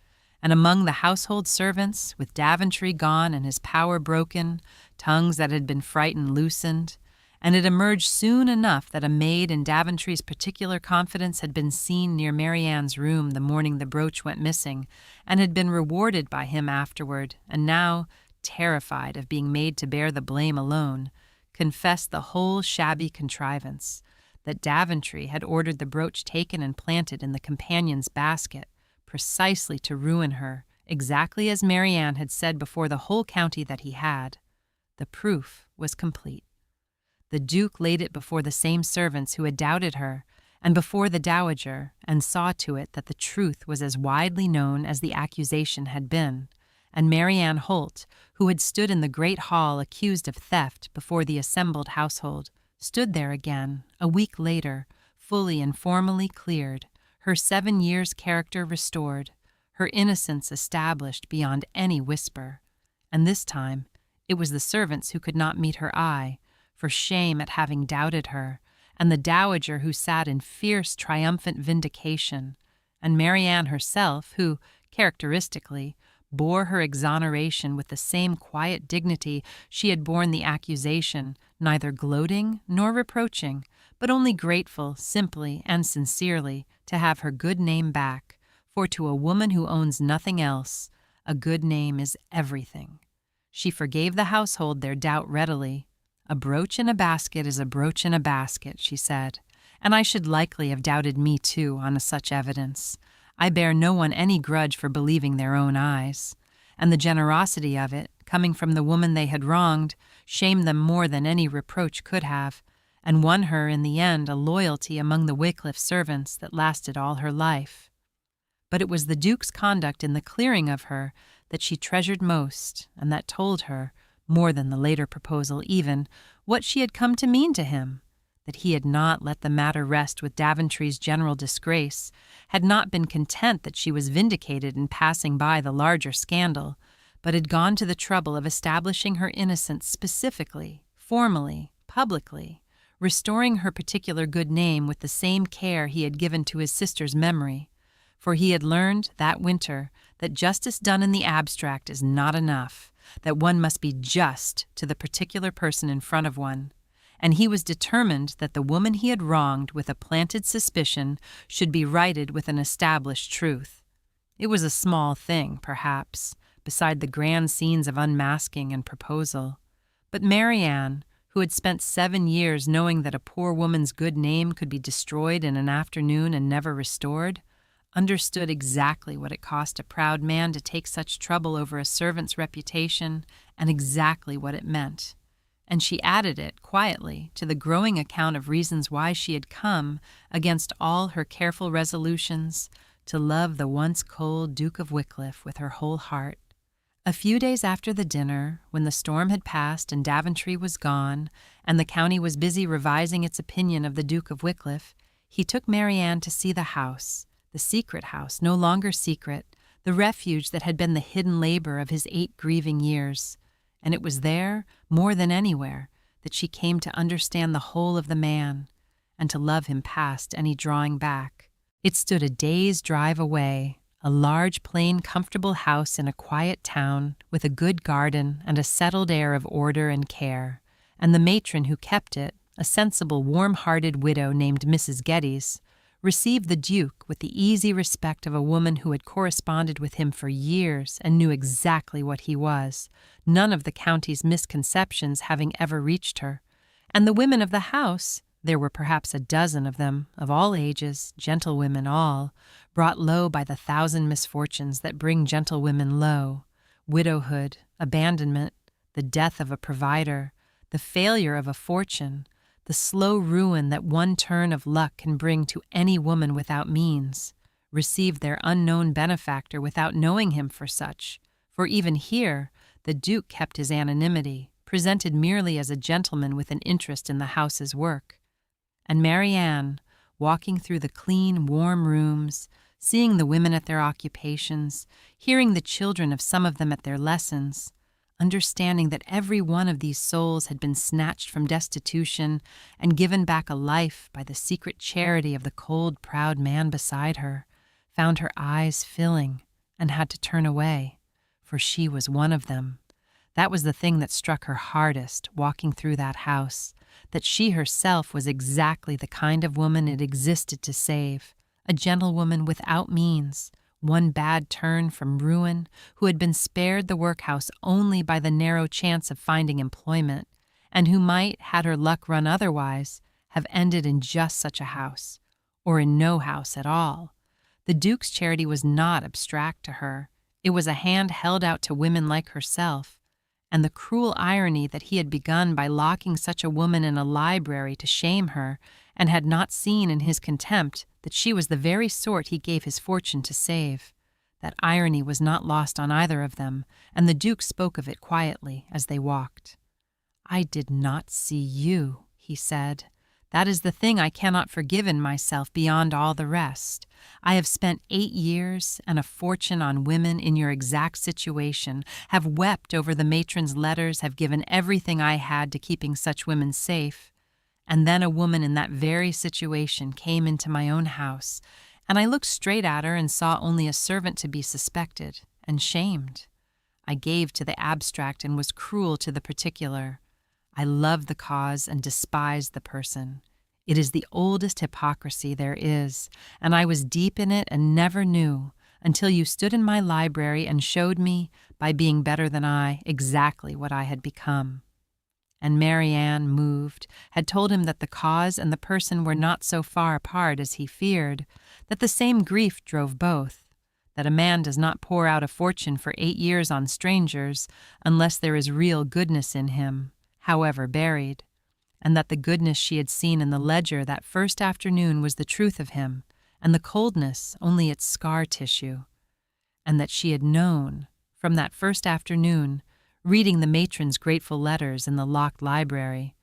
And among the household servants, with Daventry gone and his power broken, tongues that had been frightened loosened, and it emerged soon enough that a maid in Daventry's particular confidence had been seen near Marianne's room the morning the brooch went missing, and had been rewarded by him afterward, and now, terrified of being made to bear the blame alone, confessed the whole shabby contrivance, that Daventry had ordered the brooch taken and planted in the companion's basket, precisely to ruin her, exactly as Marianne had said before the whole county that he had. The proof was complete. The Duke laid it before the same servants who had doubted her, and before the dowager, and saw to it that the truth was as widely known as the accusation had been, and Marianne Holt, who had stood in the great hall accused of theft before the assembled household, stood there again, a week later, fully and formally cleared, her 7 years' character restored, her innocence established beyond any whisper. And this time it was the servants who could not meet her eye, for shame at having doubted her, and the dowager who sat in fierce triumphant vindication, and Marianne herself who, characteristically, bore her exoneration with the same quiet dignity she had borne the accusation, neither gloating nor reproaching, but only grateful simply and sincerely to have her good name back, for to a woman who owns nothing else, a good name is everything. She forgave the household their doubt readily. "A brooch in a basket is a brooch in a basket," she said, "and I should likely have doubted me too on such evidence. I bear no one any grudge for believing their own eyes, and the generosity of it, coming from the woman they had wronged, shamed them more than any reproach could have, and won her in the end a loyalty among the Wycliffe servants that lasted all her life. But it was the Duke's conduct in the clearing of her that she treasured most, and that told her, more than the later proposal even, what she had come to mean to him, that he had not let the matter rest with Daventry's general disgrace, had not been content that she was vindicated in passing by the larger scandal, but had gone to the trouble of establishing her innocence specifically, formally, publicly, restoring her particular good name with the same care he had given to his sister's memory. For he had learned, that winter, that justice done in the abstract is not enough, that one must be just to the particular person in front of one, and he was determined that the woman he had wronged with a planted suspicion should be righted with an established truth. It was a small thing, perhaps, beside the grand scenes of unmasking and proposal, but Marianne, who had spent 7 years knowing that a poor woman's good name could be destroyed in an afternoon and never restored, understood exactly what it cost a proud man to take such trouble over a servant's reputation, and exactly what it meant. And she added it, quietly, to the growing account of reasons why she had come, against all her careful resolutions, to love the once cold Duke of Wycliffe with her whole heart. A few days after the dinner, when the storm had passed and Daventry was gone, and the county was busy revising its opinion of the Duke of Wycliffe, he took Marianne to see the house, the secret house, no longer secret, the refuge that had been the hidden labor of his 8 grieving years. And it was there, more than anywhere, that she came to understand the whole of the man, and to love him past any drawing back. It stood a day's drive away, a large, plain, comfortable house in a quiet town, with a good garden and a settled air of order and care, and the matron who kept it, a sensible, warm-hearted widow named Mrs. Geddes, received the Duke with the easy respect of a woman who had corresponded with him for years and knew exactly what he was, none of the county's misconceptions having ever reached her. And the women of the house, there were perhaps a dozen of them, of all ages, gentlewomen all, brought low by the 1,000 misfortunes that bring gentlewomen low, widowhood, abandonment, the death of a provider, the failure of a fortune, the slow ruin that one turn of luck can bring to any woman without means, received their unknown benefactor without knowing him for such, for even here the Duke kept his anonymity, presented merely as a gentleman with an interest in the house's work. And Marianne, walking through the clean, warm rooms, seeing the women at their occupations, hearing the children of some of them at their lessons, understanding that every one of these souls had been snatched from destitution and given back a life by the secret charity of the cold, proud man beside her, found her eyes filling and had to turn away, for she was one of them. That was the thing that struck her hardest, walking through that house, that she herself was exactly the kind of woman it existed to save, a gentlewoman without means, one bad turn from ruin, who had been spared the workhouse only by the narrow chance of finding employment, and who might, had her luck run otherwise, have ended in just such a house, or in no house at all. The Duke's charity was not abstract to her. It was a hand held out to women like herself, and the cruel irony that he had begun by locking such a woman in a library to shame her, and had not seen in his contempt that she was the very sort he gave his fortune to save. That irony was not lost on either of them, and the Duke spoke of it quietly as they walked. "I did not see you," he said. "That is the thing I cannot forgive in myself beyond all the rest. I have spent 8 years and a fortune on women in your exact situation, have wept over the matron's letters, have given everything I had to keeping such women safe. And then a woman in that very situation came into my own house, and I looked straight at her and saw only a servant to be suspected and shamed. I gave to the abstract and was cruel to the particular. I loved the cause and despised the person. It is the oldest hypocrisy there is, and I was deep in it and never knew, until you stood in my library and showed me, by being better than I, exactly what I had become." And Marianne, moved, had told him that the cause and the person were not so far apart as he feared, that the same grief drove both, that a man does not pour out a fortune for 8 years on strangers unless there is real goodness in him, however buried, and that the goodness she had seen in the ledger that first afternoon was the truth of him, and the coldness only its scar tissue, and that she had known, from that first afternoon, reading the matron's grateful letters in the locked library,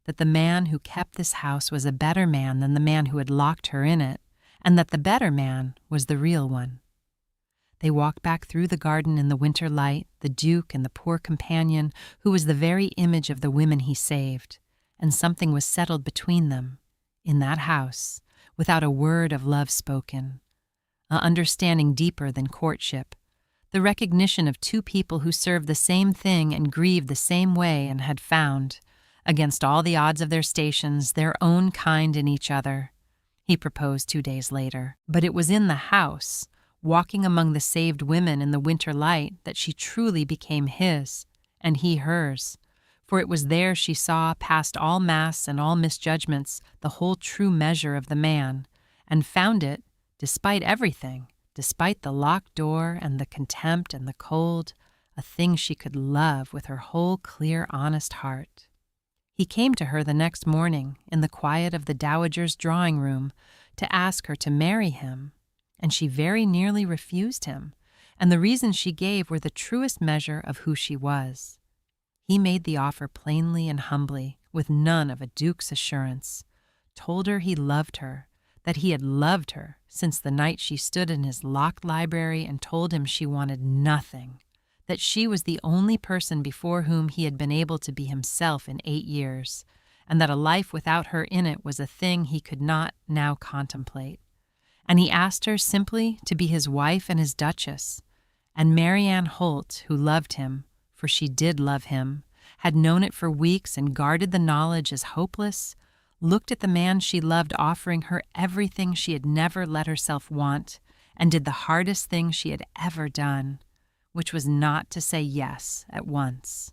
that the man who kept this house was a better man than the man who had locked her in it, and that the better man was the real one. They walked back through the garden in the winter light, the Duke and the poor companion, who was the very image of the women he saved, and something was settled between them, in that house, without a word of love spoken, an understanding deeper than courtship, the recognition of 2 people who served the same thing and grieved the same way and had found, against all the odds of their stations, their own kind in each other. He proposed 2 days later, but it was in the house, walking among the saved women in the winter light, that she truly became his, and he hers, for it was there she saw, past all masks and all misjudgments, the whole true measure of the man, and found it, despite everything, despite the locked door and the contempt and the cold, a thing she could love with her whole clear, honest heart. He came to her the next morning, in the quiet of the dowager's drawing-room, to ask her to marry him, and she very nearly refused him, and the reasons she gave were the truest measure of who she was. He made the offer plainly and humbly, with none of a duke's assurance, told her he loved her, that he had loved her since the night she stood in his locked library and told him she wanted nothing, that she was the only person before whom he had been able to be himself in 8 years, and that a life without her in it was a thing he could not now contemplate. And he asked her simply to be his wife and his duchess, and Marianne Holt, who loved him, for she did love him, had known it for weeks and guarded the knowledge as hopeless, looked at the man she loved offering her everything she had never let herself want, and did the hardest thing she had ever done, which was not to say yes at once.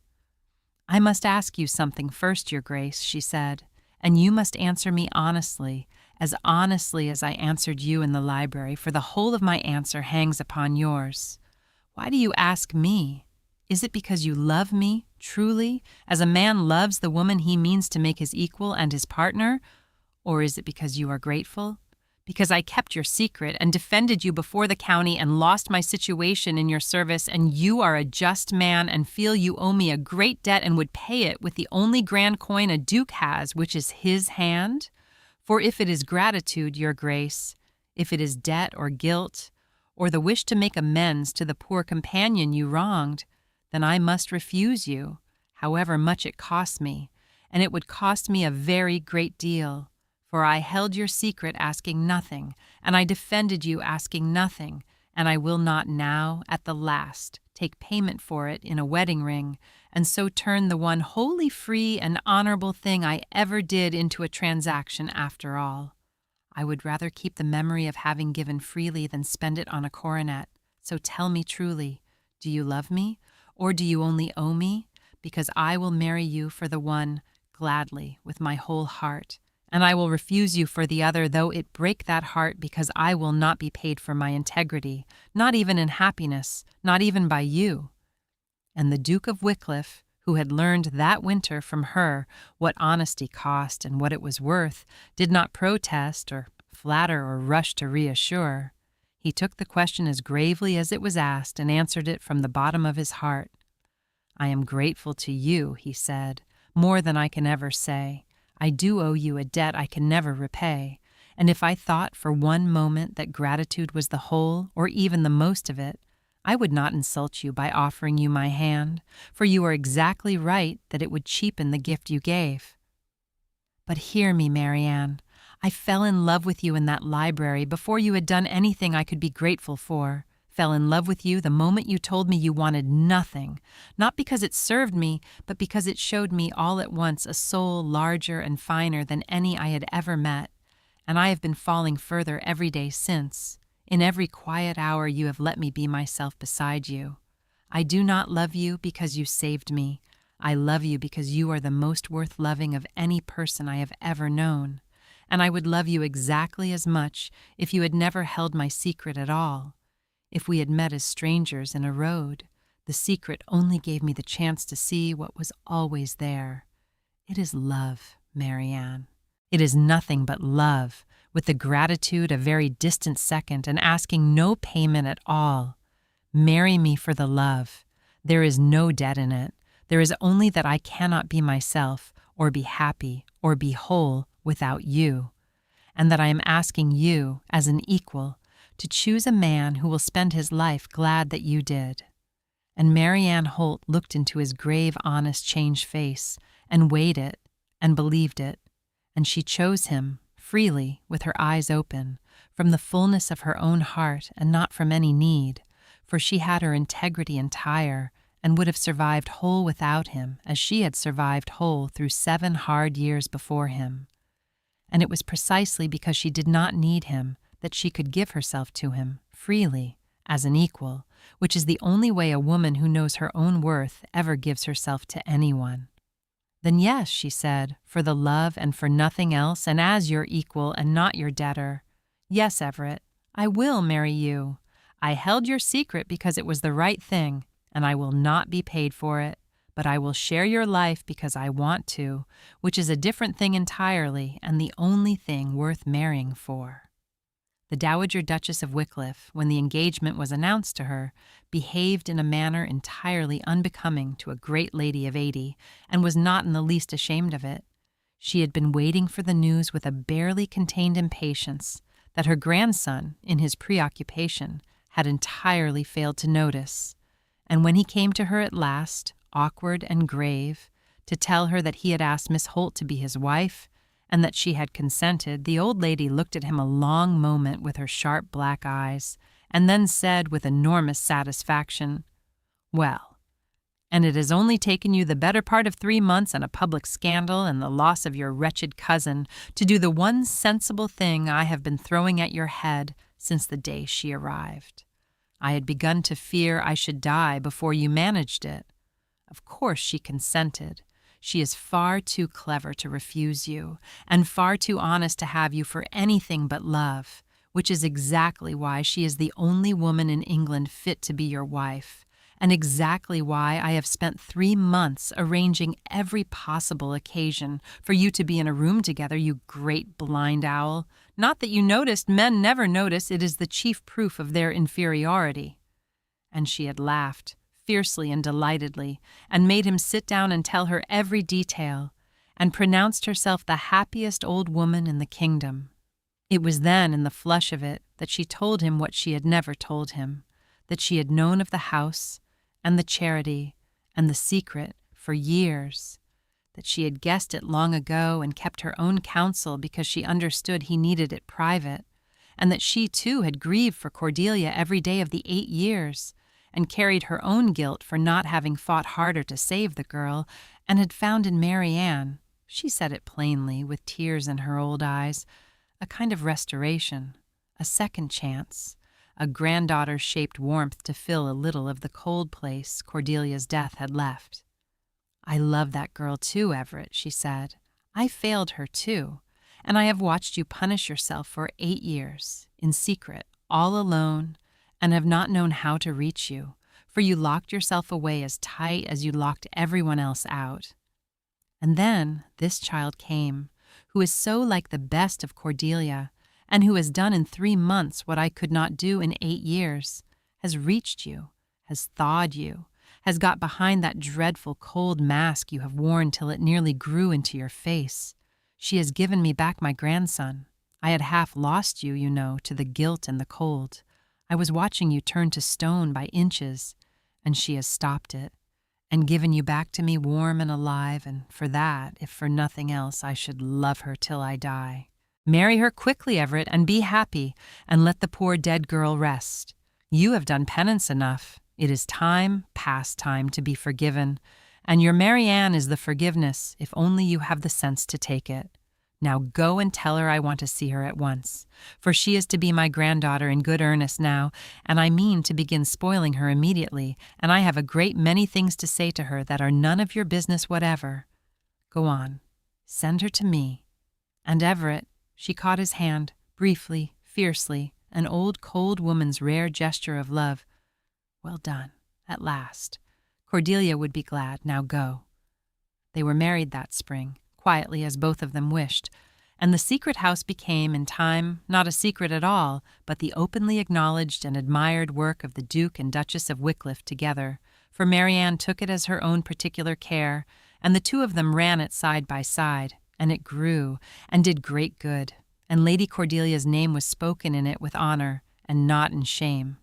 "I must ask you something first, Your Grace," she said, "and you must answer me honestly as I answered you in the library, for the whole of my answer hangs upon yours. Why do you ask me? Is it because you love me, truly, as a man loves the woman he means to make his equal and his partner? Or is it because you are grateful? Because I kept your secret and defended you before the county and lost my situation in your service, and you are a just man and feel you owe me a great debt and would pay it with the only grand coin a duke has, which is his hand? For if it is gratitude, Your Grace, if it is debt or guilt, or the wish to make amends to the poor companion you wronged, then I must refuse you, however much it costs me, and it would cost me a very great deal, for I held your secret asking nothing, and I defended you asking nothing, and I will not now, at the last, take payment for it in a wedding ring, and so turn the one wholly free and honorable thing I ever did into a transaction after all. I would rather keep the memory of having given freely than spend it on a coronet. So tell me truly, do you love me, or do you only owe me? Because I will marry you for the one, gladly, with my whole heart, and I will refuse you for the other, though it break that heart, because I will not be paid for my integrity, not even in happiness, not even by you." And the Duke of Wycliffe, who had learned that winter from her what honesty cost and what it was worth, did not protest or flatter or rush to reassure. He took the question as gravely as it was asked and answered it from the bottom of his heart. "I am grateful to you," he said, "more than I can ever say. I do owe you a debt I can never repay, and if I thought for one moment that gratitude was the whole, or even the most of it, I would not insult you by offering you my hand, for you are exactly right that it would cheapen the gift you gave. But hear me, Marianne. I fell in love with you in that library before you had done anything I could be grateful for. Fell in love with you the moment you told me you wanted nothing, not because it served me, but because it showed me all at once a soul larger and finer than any I had ever met, and I have been falling further every day since. In every quiet hour you have let me be myself beside you. I do not love you because you saved me. I love you because you are the most worth loving of any person I have ever known, and I would love you exactly as much if you had never held my secret at all. If we had met as strangers in a road, the secret only gave me the chance to see what was always there. It is love, Marianne. It is nothing but love, with the gratitude a very distant second and asking no payment at all. Marry me for the love. There is no debt in it. There is only that I cannot be myself, or be happy, or be whole without you, and that I am asking you, as an equal, to choose a man who will spend his life glad that you did." And Marianne Holt looked into his grave, honest, changed face, and weighed it, and believed it, and she chose him, freely, with her eyes open, from the fullness of her own heart and not from any need, for she had her integrity entire, and would have survived whole without him, as she had survived whole through 7 hard years before him. And it was precisely because she did not need him that she could give herself to him, freely, as an equal, which is the only way a woman who knows her own worth ever gives herself to anyone. "Then yes," she said, "for the love and for nothing else, and as your equal and not your debtor. Yes, Everett, I will marry you. I held your secret because it was the right thing, and I will not be paid for it, but I will share your life because I want to, which is a different thing entirely and the only thing worth marrying for." The Dowager Duchess of Wycliffe, when the engagement was announced to her, behaved in a manner entirely unbecoming to a great lady of 80, and was not in the least ashamed of it. She had been waiting for the news with a barely contained impatience that her grandson, in his preoccupation, had entirely failed to notice, and when he came to her at last, awkward and grave, to tell her that he had asked Miss Holt to be his wife, and that she had consented, the old lady looked at him a long moment with her sharp black eyes, and then said with enormous satisfaction, "Well, and it has only taken you the better part of 3 months and a public scandal and the loss of your wretched cousin to do the one sensible thing I have been throwing at your head since the day she arrived. I had begun to fear I should die before you managed it. Of course she consented. She is far too clever to refuse you, and far too honest to have you for anything but love, which is exactly why she is the only woman in England fit to be your wife, and exactly why I have spent 3 months arranging every possible occasion for you to be in a room together, you great blind owl. Not that you noticed, men never notice, it is the chief proof of their inferiority." And she had laughed, fiercely and delightedly, and made him sit down and tell her every detail, and pronounced herself the happiest old woman in the kingdom. It was then, in the flush of it, that she told him what she had never told him, that she had known of the house, and the charity, and the secret for years, that she had guessed it long ago and kept her own counsel because she understood he needed it private, and that she too had grieved for Cordelia every day of the 8 years, and carried her own guilt for not having fought harder to save the girl, and had found in Marianne, she said it plainly, with tears in her old eyes, a kind of restoration, a second chance, a granddaughter-shaped warmth to fill a little of the cold place Cordelia's death had left. "I love that girl too, Everett," she said. "I failed her too, and I have watched you punish yourself for 8 years, in secret, all alone, and have not known how to reach you, for you locked yourself away as tight as you locked everyone else out. And then this child came, who is so like the best of Cordelia, and who has done in 3 months what I could not do in 8 years, has reached you, has thawed you, has got behind that dreadful cold mask you have worn till it nearly grew into your face. She has given me back my grandson. I had half lost you, you know, to the guilt and the cold. I was watching you turn to stone by inches, and she has stopped it, and given you back to me warm and alive, and for that, if for nothing else, I should love her till I die. Marry her quickly, Everett, and be happy, and let the poor dead girl rest. You have done penance enough. It is time, past time, to be forgiven, and your Marianne is the forgiveness, if only you have the sense to take it. Now go and tell her I want to see her at once, for she is to be my granddaughter in good earnest now, and I mean to begin spoiling her immediately, and I have a great many things to say to her that are none of your business whatever. Go on. Send her to me. And Everett, she caught his hand, briefly, fiercely, an old cold woman's rare gesture of love. Well done, at last. Cordelia would be glad. Now go. They were married that spring, quietly as both of them wished, and the secret house became, in time, not a secret at all, but the openly acknowledged and admired work of the Duke and Duchess of Wycliffe together, for Marianne took it as her own particular care, and the two of them ran it side by side, and it grew, and did great good, and Lady Cordelia's name was spoken in it with honor, and not in shame.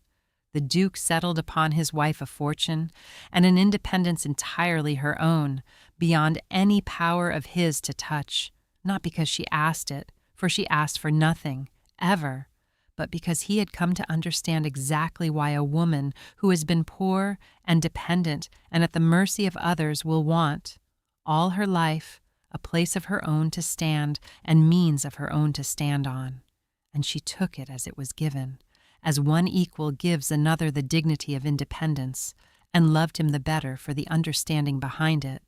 The Duke settled upon his wife a fortune, and an independence entirely her own, beyond any power of his to touch, not because she asked it, for she asked for nothing, ever, but because he had come to understand exactly why a woman who has been poor and dependent and at the mercy of others will want, all her life, a place of her own to stand and means of her own to stand on. And she took it as it was given, as one equal gives another the dignity of independence, and loved him the better for the understanding behind it.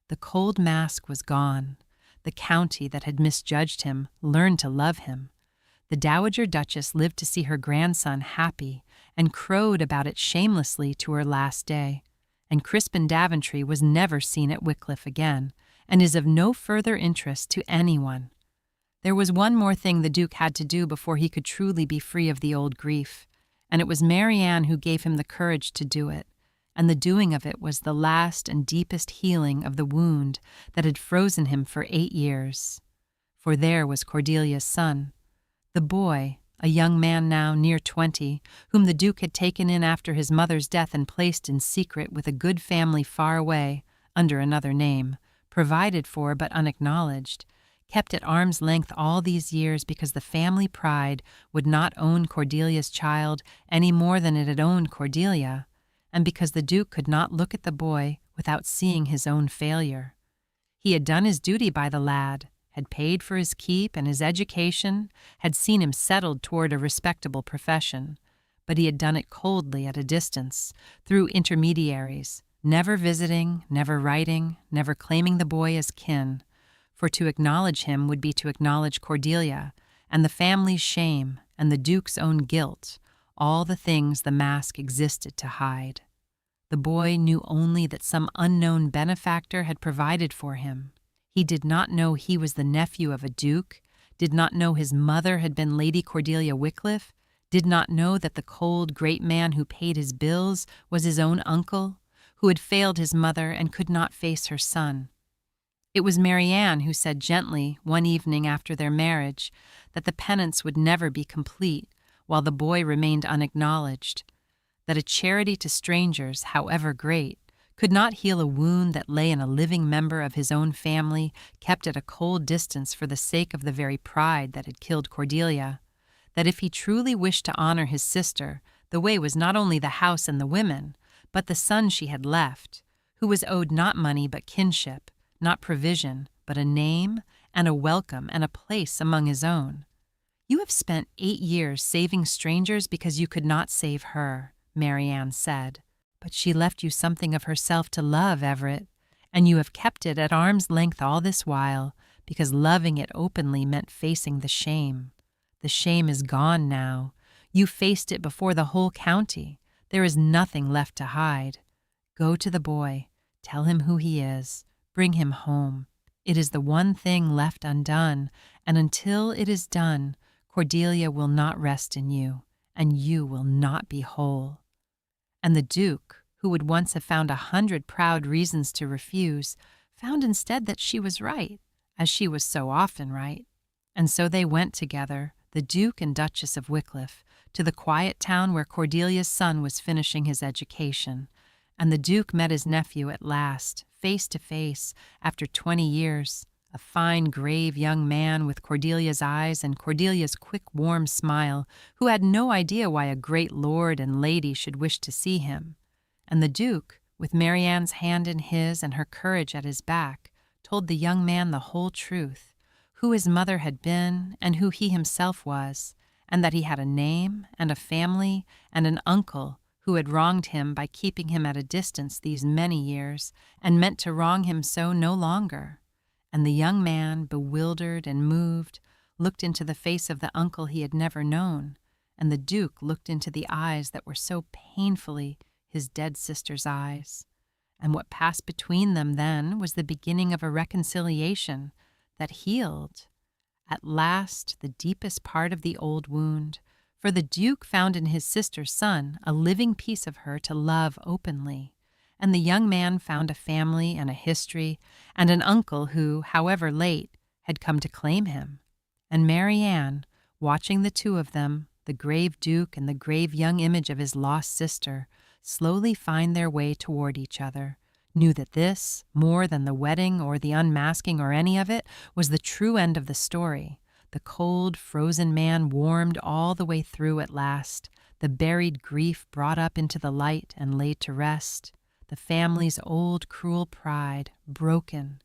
The cold mask was gone. The county that had misjudged him learned to love him. The Dowager Duchess lived to see her grandson happy, and crowed about it shamelessly to her last day. And Crispin Daventry was never seen at Wycliffe again, and is of no further interest to anyone. There was one more thing the Duke had to do before he could truly be free of the old grief, and it was Marianne who gave him the courage to do it, and the doing of it was the last and deepest healing of the wound that had frozen him for 8 years. For there was Cordelia's son, the boy, a young man now near 20, whom the Duke had taken in after his mother's death and placed in secret with a good family far away, under another name, provided for but unacknowledged, kept at arm's length all these years because the family pride would not own Cordelia's child any more than it had owned Cordelia, and because the Duke could not look at the boy without seeing his own failure. He had done his duty by the lad, had paid for his keep and his education, had seen him settled toward a respectable profession, but he had done it coldly at a distance, through intermediaries, never visiting, never writing, never claiming the boy as kin, for to acknowledge him would be to acknowledge Cordelia, and the family's shame, and the Duke's own guilt, all the things the mask existed to hide. The boy knew only that some unknown benefactor had provided for him. He did not know he was the nephew of a duke, did not know his mother had been Lady Cordelia Wycliffe, did not know that the cold, great man who paid his bills was his own uncle, who had failed his mother and could not face her son. It was Marianne who said gently, one evening after their marriage, that the penance would never be complete while the boy remained unacknowledged, that a charity to strangers, however great, could not heal a wound that lay in a living member of his own family kept at a cold distance for the sake of the very pride that had killed Cordelia, that if he truly wished to honor his sister, the way was not only the house and the women, but the son she had left, who was owed not money but kinship, not provision, but a name and a welcome and a place among his own. You have spent 8 years saving strangers because you could not save her, Marianne said, but she left you something of herself to love, Everett, and you have kept it at arm's length all this while because loving it openly meant facing the shame. The shame is gone now. You faced it before the whole county. There is nothing left to hide. Go to the boy, tell him who he is, bring him home. It is the one thing left undone, and until it is done, Cordelia will not rest in you, and you will not be whole." And the Duke, who would once have found 100 proud reasons to refuse, found instead that she was right, as she was so often right. And so they went together, the Duke and Duchess of Wycliffe, to the quiet town where Cordelia's son was finishing his education. And the Duke met his nephew at last, face to face, after 20 years, a fine, grave young man with Cordelia's eyes and Cordelia's quick, warm smile, who had no idea why a great lord and lady should wish to see him. And the Duke, with Marianne's hand in his and her courage at his back, told the young man the whole truth, who his mother had been and who he himself was, and that he had a name and a family and an uncle who had wronged him by keeping him at a distance these many years and meant to wrong him so no longer. And the young man, bewildered and moved, looked into the face of the uncle he had never known, and the Duke looked into the eyes that were so painfully his dead sister's eyes. And what passed between them then was the beginning of a reconciliation that healed, at last, the deepest part of the old wound, for the Duke found in his sister's son a living piece of her to love openly, and the young man found a family and a history and an uncle who, however late, had come to claim him. And Marianne, watching the two of them, the grave Duke and the grave young image of his lost sister, slowly find their way toward each other, knew that this, more than the wedding or the unmasking or any of it, was the true end of the story. The cold, frozen man warmed all the way through at last, the buried grief brought up into the light and laid to rest, the family's old cruel pride broken,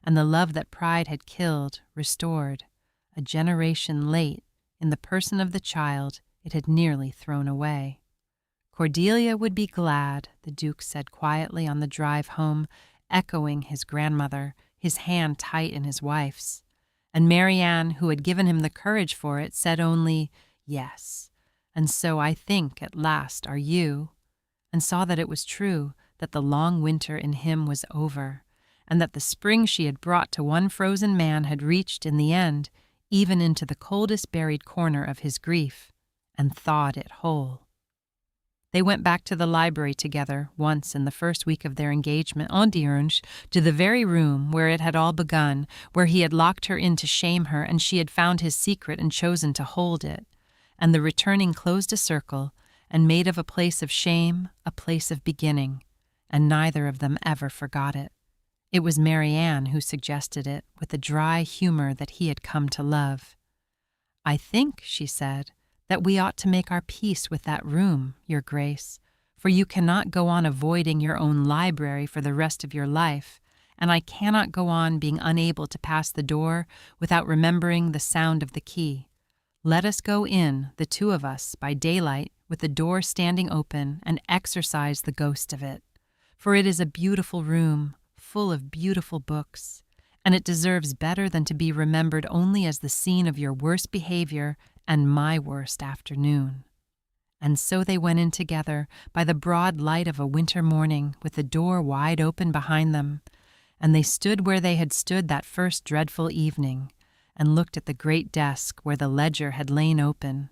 and the love that pride had killed restored, a generation late, in the person of the child it had nearly thrown away. Cordelia would be glad, the Duke said quietly on the drive home, echoing his grandmother, his hand tight in his wife's. And Marianne, who had given him the courage for it, said only, "Yes, and so I think at last are you," and saw that it was true, that the long winter in him was over, and that the spring she had brought to one frozen man had reached, in the end, even into the coldest buried corner of his grief, and thawed it whole. They went back to the library together once in the first week of their engagement en diurge, to the very room where it had all begun, where he had locked her in to shame her and she had found his secret and chosen to hold it. And the returning closed a circle and made of a place of shame a place of beginning, and neither of them ever forgot it. It was Marianne who suggested it with the dry humor that he had come to love. "I think," she said, "that we ought to make our peace with that room, Your Grace, for you cannot go on avoiding your own library for the rest of your life, and I cannot go on being unable to pass the door without remembering the sound of the key. Let us go in, the two of us, by daylight, with the door standing open, and exorcise the ghost of it. For it is a beautiful room, full of beautiful books, and it deserves better than to be remembered only as the scene of your worst behavior and my worst afternoon." And so they went in together by the broad light of a winter morning, with the door wide open behind them, and they stood where they had stood that first dreadful evening, and looked at the great desk where the ledger had lain open,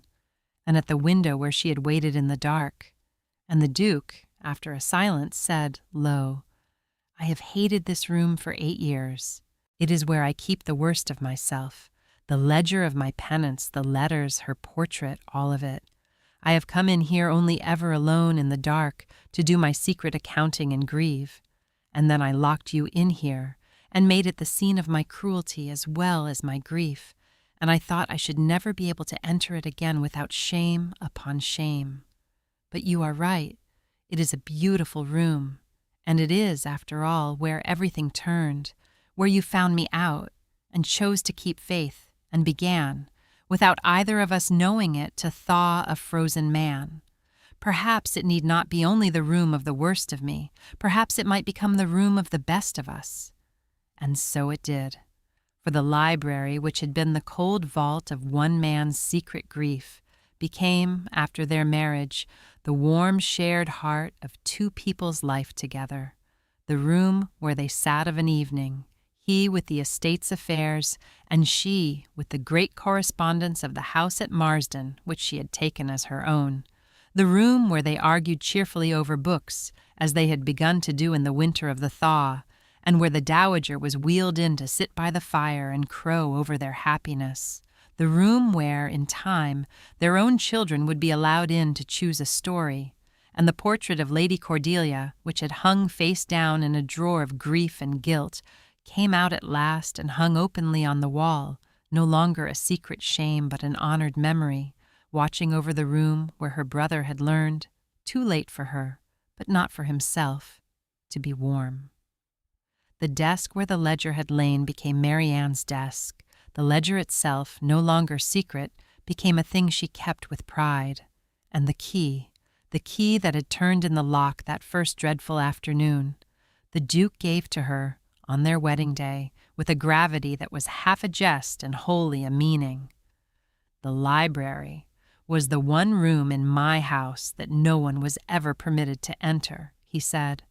and at the window where she had waited in the dark. And the Duke, after a silence, said, low, "I have hated this room for 8 years. It is where I keep the worst of myself, the ledger of my penance, the letters, her portrait, all of it. I have come in here only ever alone in the dark to do my secret accounting and grieve. And then I locked you in here and made it the scene of my cruelty as well as my grief, and I thought I should never be able to enter it again without shame upon shame. But you are right. It is a beautiful room, and it is, after all, where everything turned, where you found me out and chose to keep faith and began, without either of us knowing it, to thaw a frozen man. Perhaps it need not be only the room of the worst of me. Perhaps it might become the room of the best of us." And so it did. For the library, which had been the cold vault of one man's secret grief, became, after their marriage, the warm shared heart of two people's life together, the room where they sat of an evening, he with the estate's affairs, and she with the great correspondence of the house at Marsden, which she had taken as her own, the room where they argued cheerfully over books, as they had begun to do in the winter of the thaw, and where the dowager was wheeled in to sit by the fire and crow over their happiness, the room where, in time, their own children would be allowed in to choose a story, and the portrait of Lady Cordelia, which had hung face down in a drawer of grief and guilt, came out at last and hung openly on the wall, no longer a secret shame but an honored memory, watching over the room where her brother had learned, too late for her, but not for himself, to be warm. The desk where the ledger had lain became Marianne's desk. The ledger itself, no longer secret, became a thing she kept with pride. And the key that had turned in the lock that first dreadful afternoon, the Duke gave to her, on their wedding day, with a gravity that was half a jest and wholly a meaning. The library was the one room in my house that no one was ever permitted to enter, he said.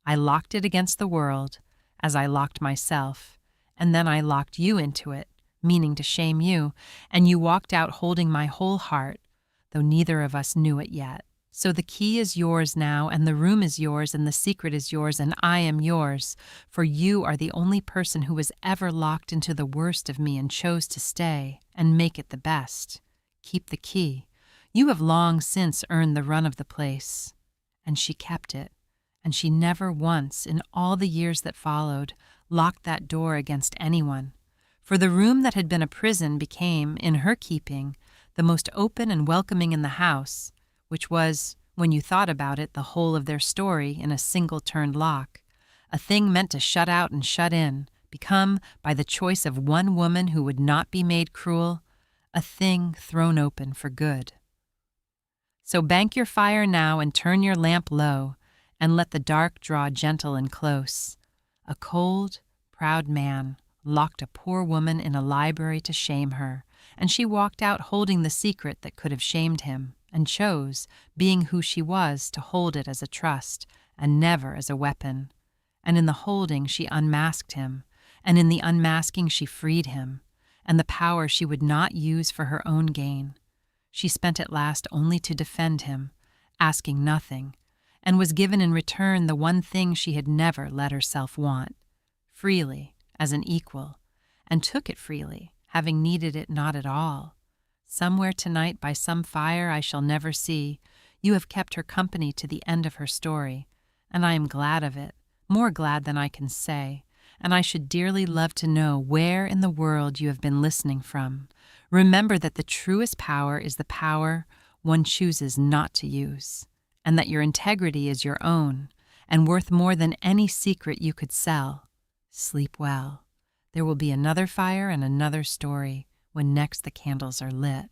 I locked it against the world, as I locked myself, and then I locked you into it, meaning to shame you, and you walked out holding my whole heart, though neither of us knew it yet. So the key is yours now, and the room is yours, and the secret is yours, and I am yours, for you are the only person who was ever locked into the worst of me and chose to stay, and make it the best. Keep the key. You have long since earned the run of the place. And she kept it, and she never once, in all the years that followed, locked that door against anyone. For the room that had been a prison became, in her keeping, the most open and welcoming in the house, which was, when you thought about it, the whole of their story in a single-turned lock, a thing meant to shut out and shut in, become, by the choice of one woman who would not be made cruel, a thing thrown open for good. So bank your fire now and turn your lamp low, and let the dark draw gentle and close. A cold, proud man locked a poor woman in a library to shame her, and she walked out holding the secret that could have shamed him, and chose, being who she was, to hold it as a trust, and never as a weapon. And in the holding she unmasked him, and in the unmasking she freed him, and the power she would not use for her own gain. She spent at last only to defend him, asking nothing, and was given in return the one thing she had never let herself want, freely, as an equal, and took it freely, having needed it not at all. Somewhere tonight by some fire I shall never see, you have kept her company to the end of her story, and I am glad of it, more glad than I can say, and I should dearly love to know where in the world you have been listening from. Remember that the truest power is the power one chooses not to use, and that your integrity is your own, and worth more than any secret you could sell. Sleep well. There will be another fire and another story when next the candles are lit.